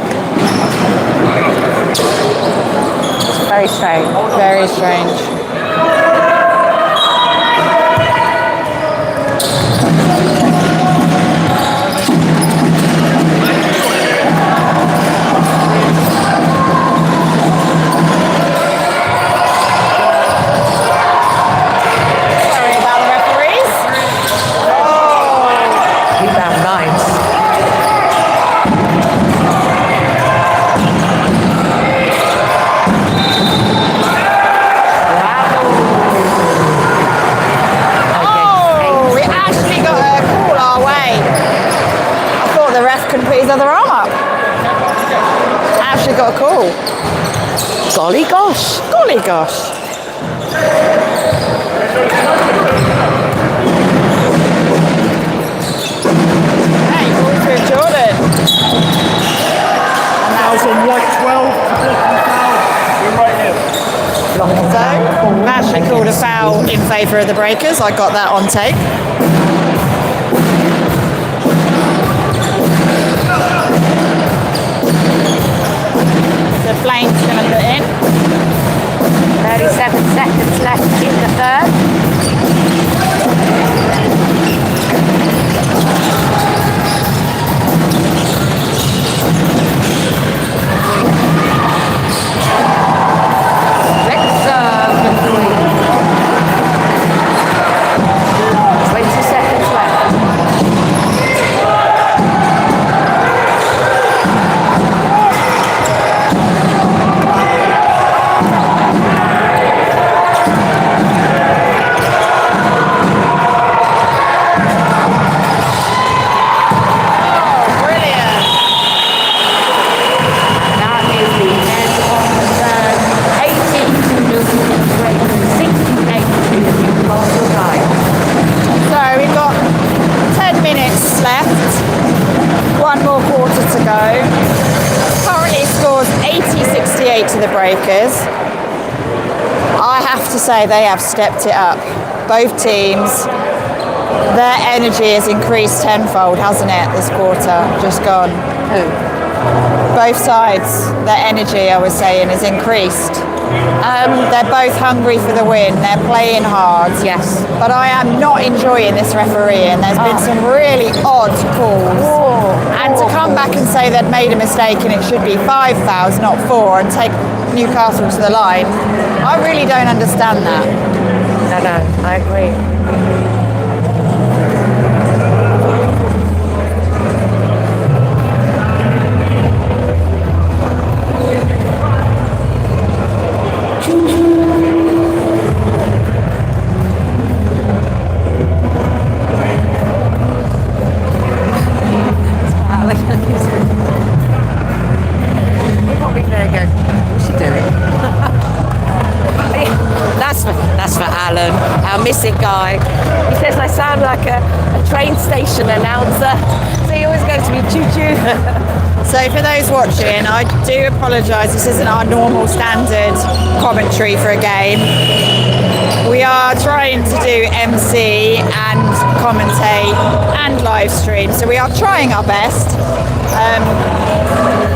It's very strange. Very strange. Sorry about the referees. Rebound nines. Oh, we actually got a call our way. I thought the ref couldn't put his other arm up. Actually got a call. Golly gosh. Golly gosh. Hey, ball through Jordan. Fouls on white 12 to blocking foul. We're right here. So, actually called a foul in favour of the Breakers. I got that on tape. The Flames going to put in. 37 seconds left in the third. Let's serve the three. 20 seconds left. Brilliant. That is the end of the third. 18 to Newcastle, 68 to Newcastle Giants. So we've got 10 minutes left. One more quarter to go. Currently scores 80-68 to the Breakers. I have to say they have stepped it up. Both teams. Their energy has increased tenfold, hasn't it, this quarter? Just gone. Who? Both sides, their energy, I was saying, has increased. They're both hungry for the win. They're playing hard. Yes. But I am not enjoying this refereeing. There's been some really odd calls. And to come back and say they'd made a mistake and it should be 5 fouls, not 4, and take Newcastle to the line, I really don't understand that. No, I agree. That's for Alan, our missing guy. He says I sound like a train station announcer, so he always goes to me choo-choo. So for those watching, I do apologise. This isn't our normal standard commentary for a game. We are trying to do MC and commentate and live stream, so we are trying our best.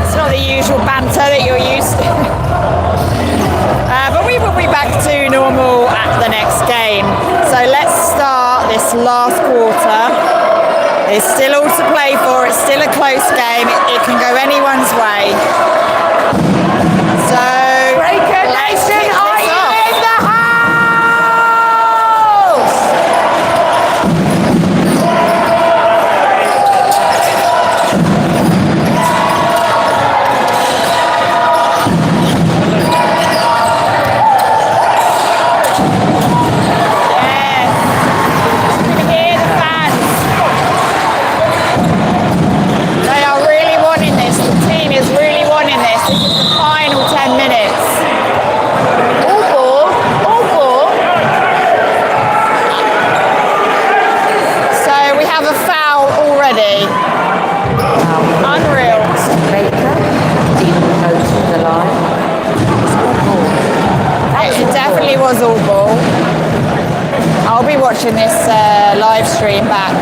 It's not the usual banter that you're used to. But we will be back to normal at the next game. So let's start this last quarter. There's still all to play for. It's still a close game. It can go anyone's way. So Breaker Nation, are you in the house? Was all ball. I'll be watching this live stream back.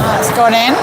That's gone in.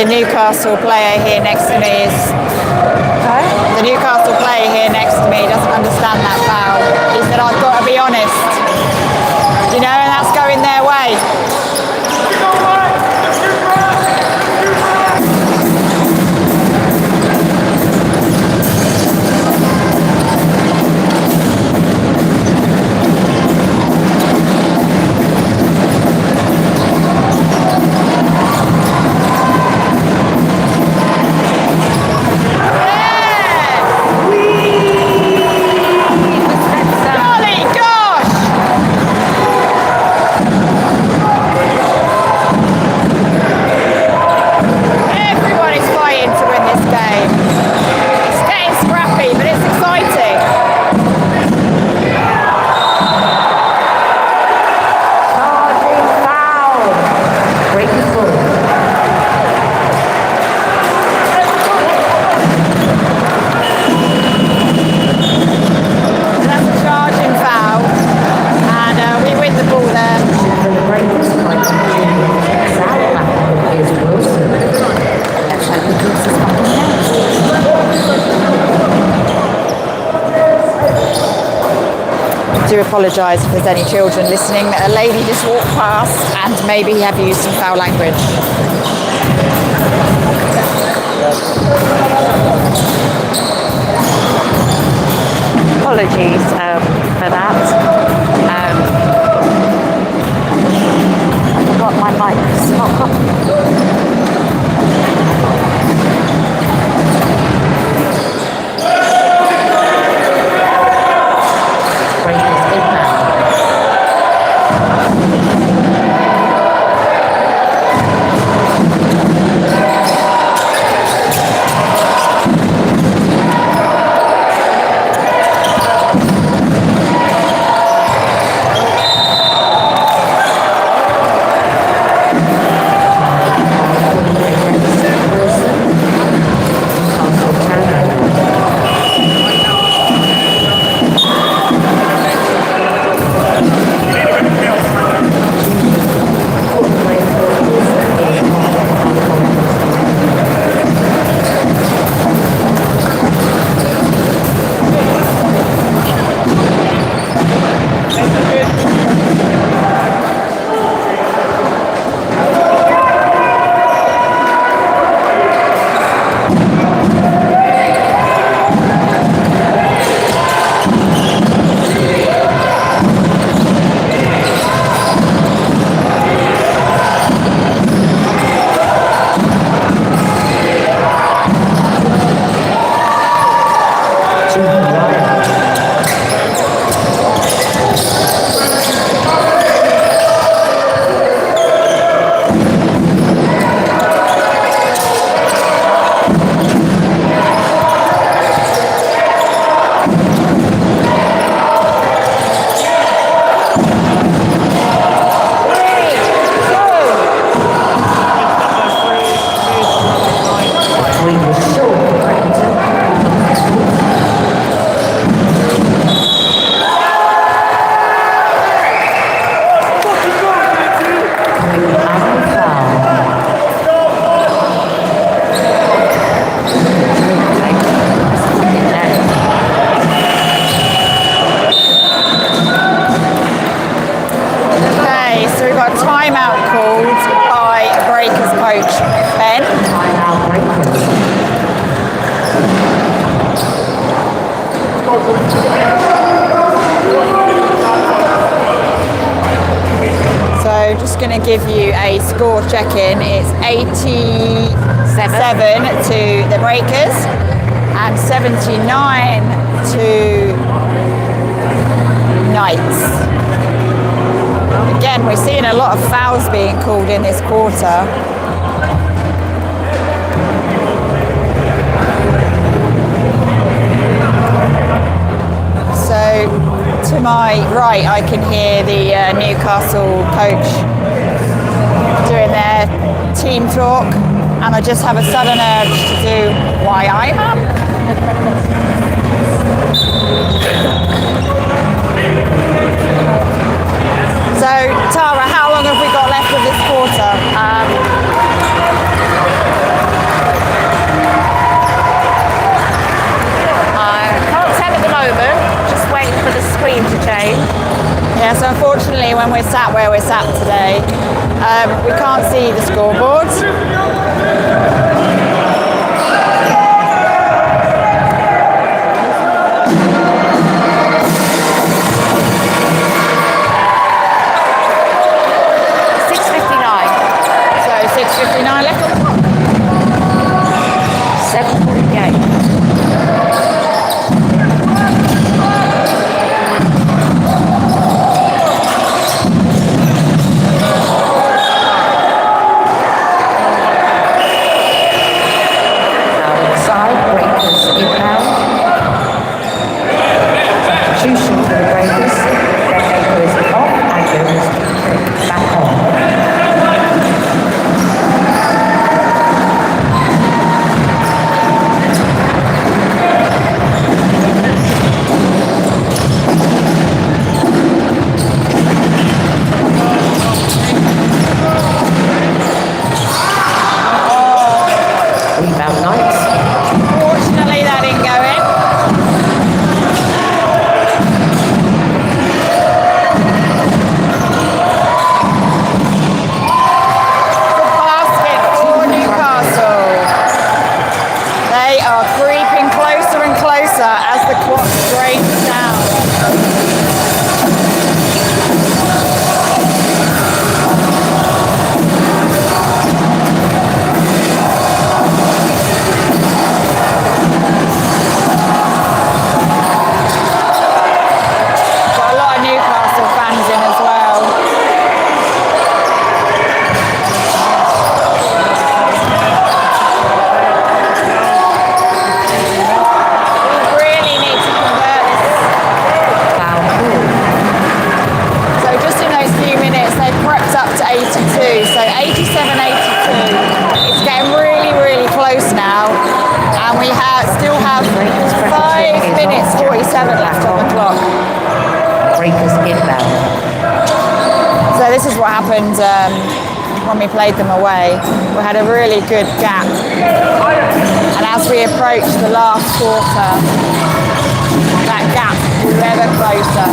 Newcastle player here next to me is the Newcastle player here next to me doesn't understand that foul. He said, I've got to be honest. You know, and that's going their way. Yeah! do apologise if there's any children listening. A lady just walked past and maybe have used some foul language. Apologies for that. I got my mic Just going to give you a score check-in. It's 87 to the Breakers and 79 to Knights. Again, we're seeing a lot of fouls being called in this quarter. So to my right, I can hear the Newcastle coach doing their team talk, and I just have a sudden urge to do why I'm up. So Tara, how long have we got left of this quarter? I can't tell at the moment, just waiting for the screen to change. Yeah, so unfortunately when we're sat where we're sat today, we can't see the scoreboard. So 6:59 left on the clock. 7:48. It's getting really, really close now, and we still have 5 minutes 47 left on the clock. Breakers inbound. So this is what happened when we played them away. We had a really good gap, and as we approach the last quarter, that gap grew ever closer.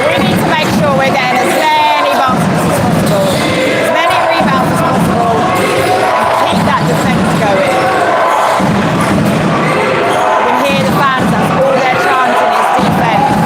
We need to make sure we're getting as many baskets as possible, as many rebounds as possible, and keep that defence going. You can hear the fans, that's all they're chanting is defence.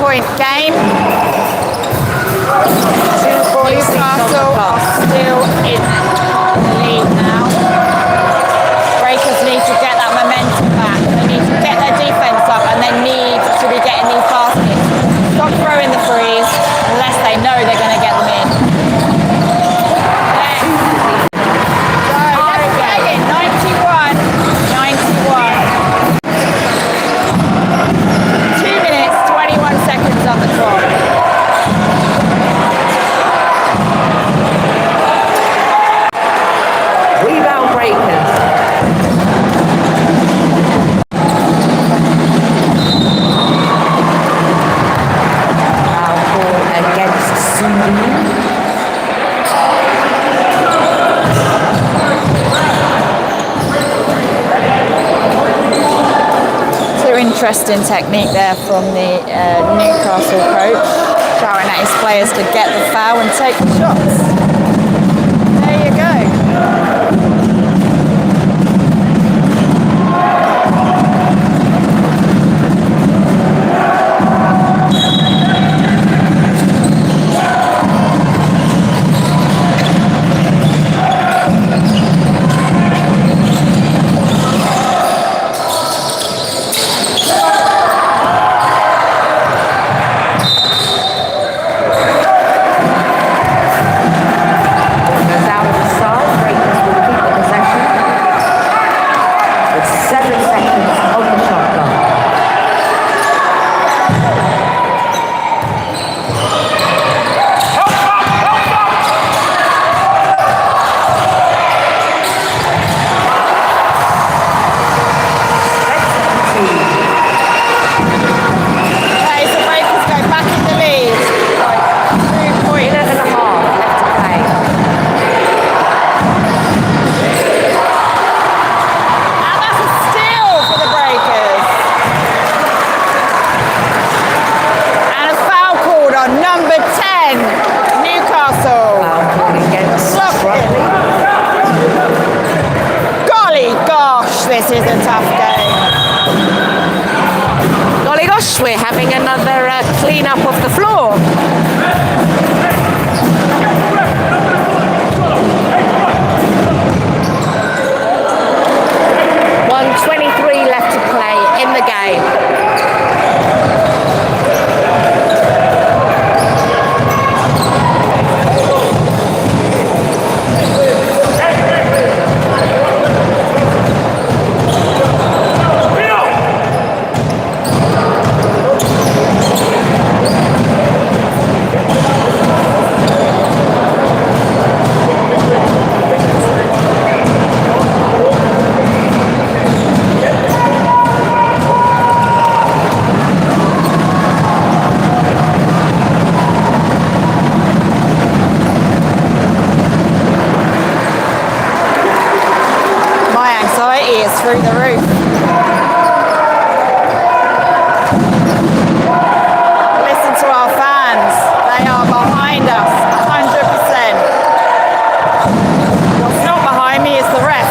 3-point game. 2 points. Newcastle are still in the lead now. Breakers need to get that momentum back. They need to get their defence up and they need to be getting these baskets. Stop throwing the threes unless they know they're going to get them in. So let's play it. 91. 2 minutes, 21 seconds on the clock. Rebound Breakers. Foul call against Sweden. Interesting technique there from the Newcastle coach, showing at his players to get the foul and take the shots. There you go. This is a tough game. Golly gosh, we're having another clean up of the floor. .123 left to play in the game. Through the roof. Listen to our fans. They are behind us, 100%. What's not behind me is the ref.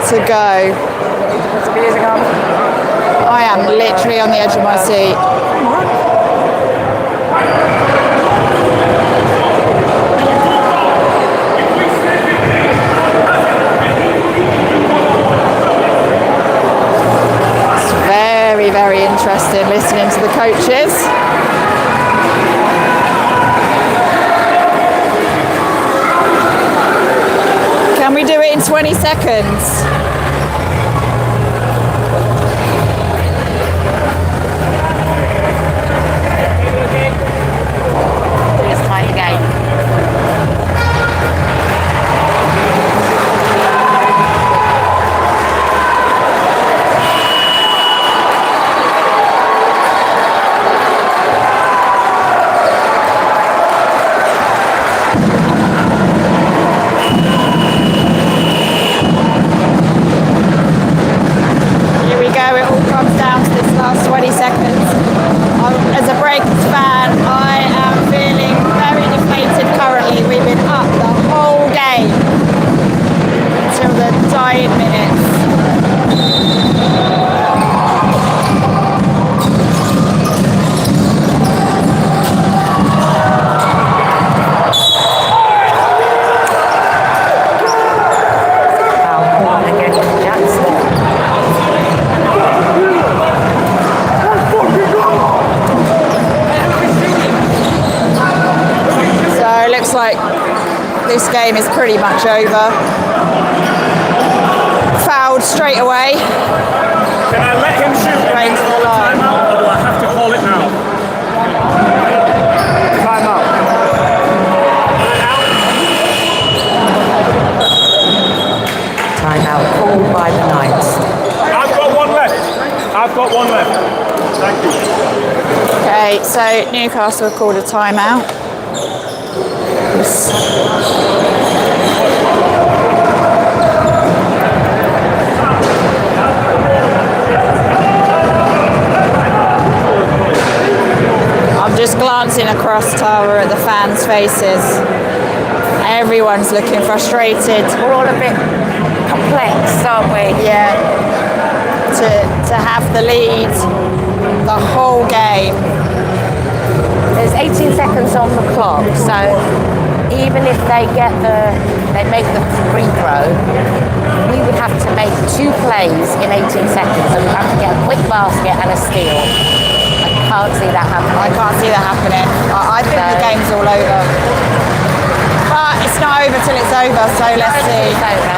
to go. am literally on the edge of my seat. It's very, very interesting listening to the coaches. Can we do it in 20 seconds? As a Breakers fan, I am feeling very deflated currently. We've been up the whole game until the dying minutes. Like this game is pretty much over. Fouled straight away. Can I let him shoot right into the line? Timeout, or do I have to call it now? Timeout. Timeout called by the Knights. I've got one left. I've got one left. Thank you. Okay, so Newcastle have called a timeout. I'm just glancing across Tara at the fans' faces. Everyone's looking frustrated. We're all a bit complex, aren't we? Yeah. To have the lead the whole game. There's 18 seconds on the clock, so even if they make the free throw, we would have to make 2 plays in 18 seconds, so we'd have to get a quick basket and a steal. I can't see that happening. I can't see that happening. I think the game's all over. But it's not over till it's over, so let's see. It's over.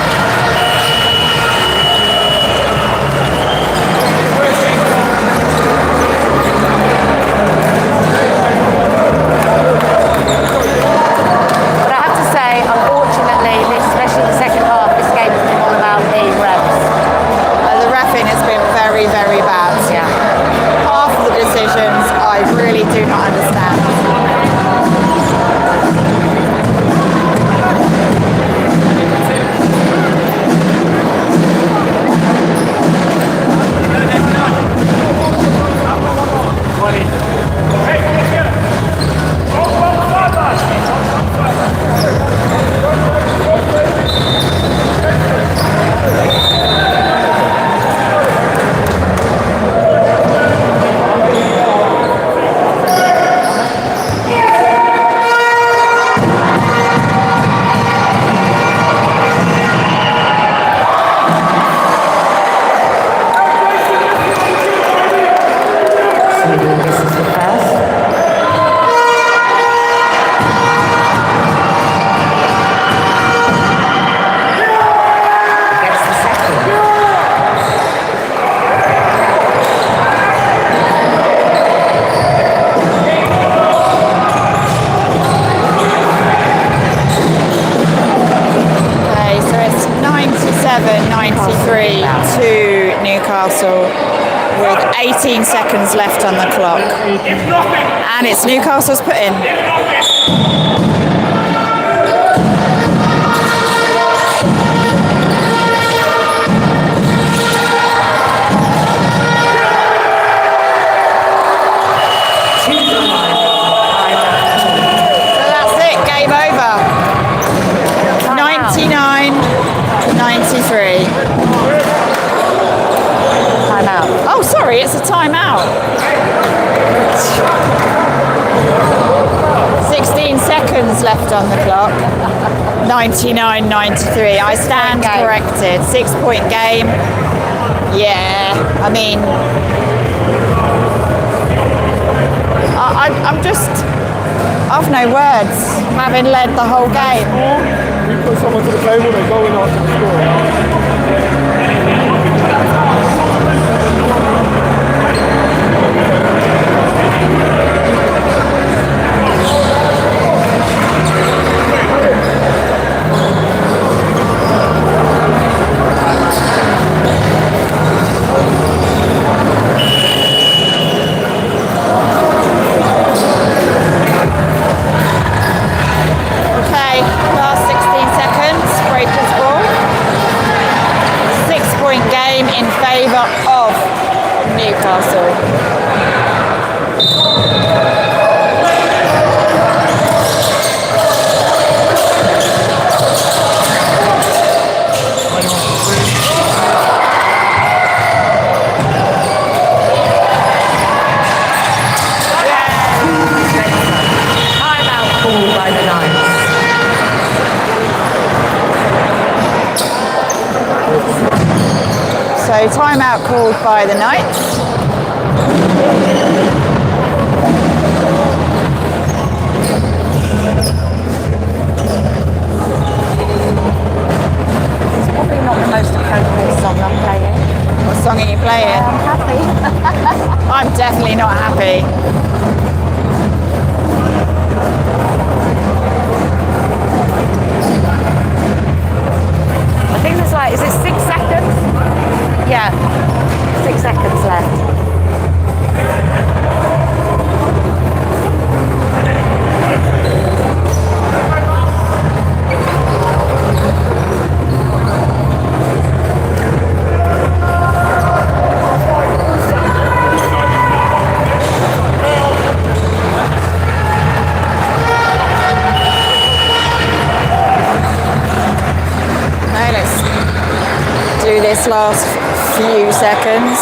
Very bad. Yeah. Half of the decisions I really do not understand. To Newcastle with 18 seconds left on the clock. And it's Newcastle's put in. So that's it, game over. 99-93. Time out. Oh, Oh, sorry, it's a timeout. 16 seconds left on the clock. 99-93. I stand corrected. 6-point game. Yeah, I mean, I'm just, I've no words, having led the whole game. You put someone to the table, they're going on to the score. Okay, last 16 seconds, Breakers ball. 6-point game in favour of Newcastle. Timeout called by the Knights. So timeout called by the Knights. It's probably not the most appropriate song I'm playing. What song are you playing? I'm happy. I'm definitely not happy. I think there's like, is it 6 seconds? Yeah, 6 seconds left. No, let's do this last few seconds.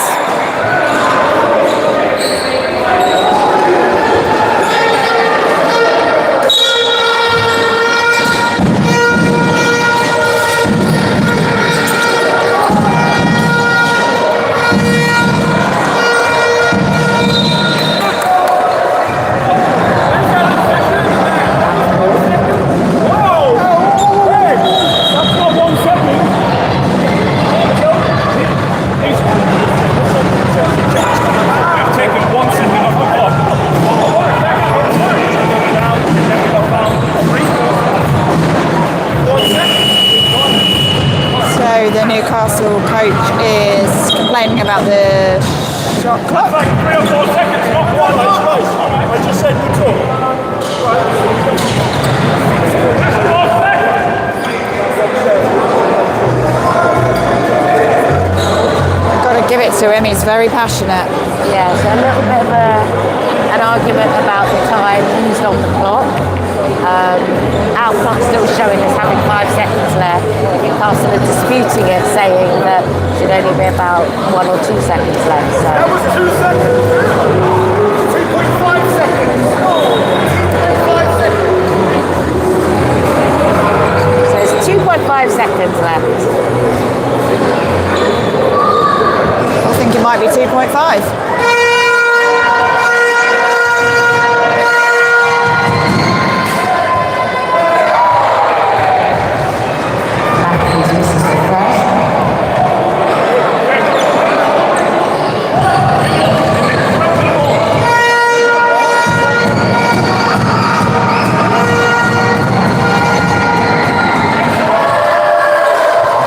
That's not 1 second. We've taken 1 second off the clock. Down, then we got down 1 second. So the Newcastle coach is complaining about the shot clock. Like 3 or 4 seconds, not 1. I just said you took. 4 seconds. I've got to give it to him, he's very passionate. Yeah, so a little bit of an argument about the time used on the clock. Our clock still showing us having 5 seconds left. Newcastle are disputing it, saying that it should only be about 1 or 2 seconds left. So That was 2 seconds. 3.5 seconds. 2.5 seconds. it's 2.5 seconds left. I think it might be 2.5.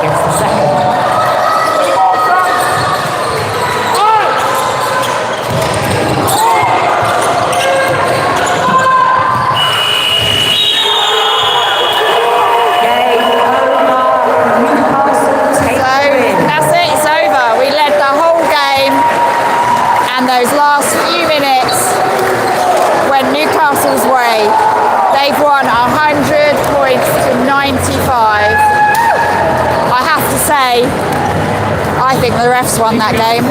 Against the second. those last few minutes went Newcastle's way. They've won 100 points to 95. I have to say, I think the refs won that game.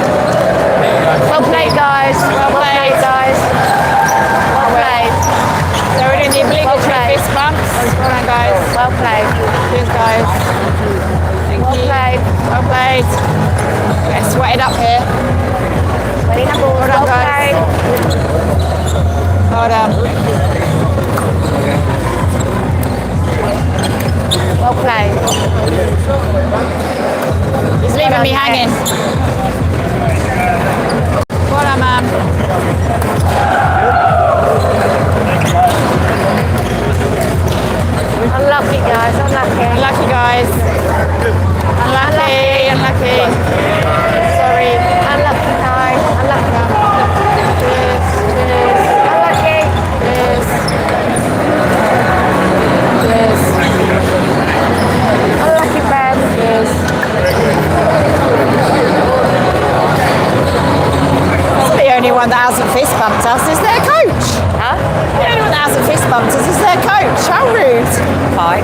Well played, guys. Well played, guys. Well played. So we're doing the obligatory played. fist bumps. Well done, guys. Well played. Cheers, guys. Thank Well you. played. Well played. Get sweated up here. Well done, guys. Well done. Well played. He's leaving me hanging. Well done, man. Unlucky, guys. Unlucky. Unlucky, guys. Unlucky. Sorry. Unlucky, guys. Unlucky. Cheers. Unlucky. Cheers. Cheers. Unlucky, Ben. Cheers. The only one that hasn't fist bumped us is their coach. Huh? The only one that hasn't fist bumped us is their coach. How rude. Fine.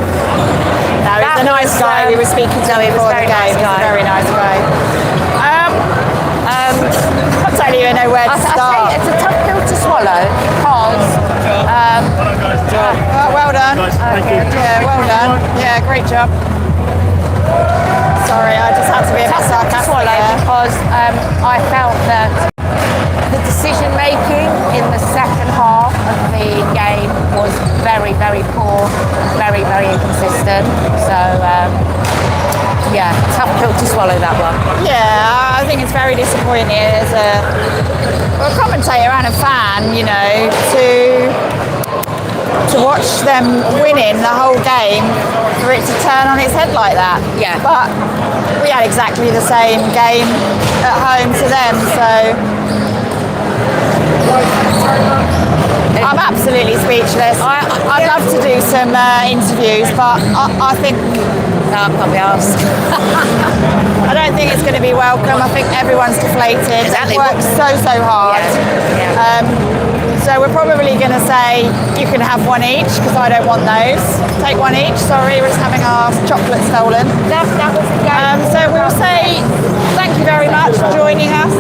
No, he's a nice guy. We were speaking to him before the game. He's a very nice guy. I don't even know where to I say start. it's a tough pill to swallow because Well done. okay. Yeah, well done. Yeah, great job. Sorry, I just had to be a bit Tough pill to sarcastic swallow there. because I felt that the decision making in the second half of the game was very, very poor, very, very inconsistent. So yeah, tough pill to swallow, that one. Yeah, I think it's very disappointing as a commentator and a fan, you know, to watch them winning the whole game, for it to turn on its head like that. Yeah. But we had exactly the same game at home to them, so I'm absolutely speechless. I'd love to do some interviews, but I think No, I can't be asked. I don't think it's going to be welcome. I think everyone's deflated. Exactly. They've worked so hard. Yeah. So we're probably going to say you can have one each because I don't want those. Take one each. Sorry, we're just having our chocolate stolen. That was the game. So we'll say thank you very much for joining us.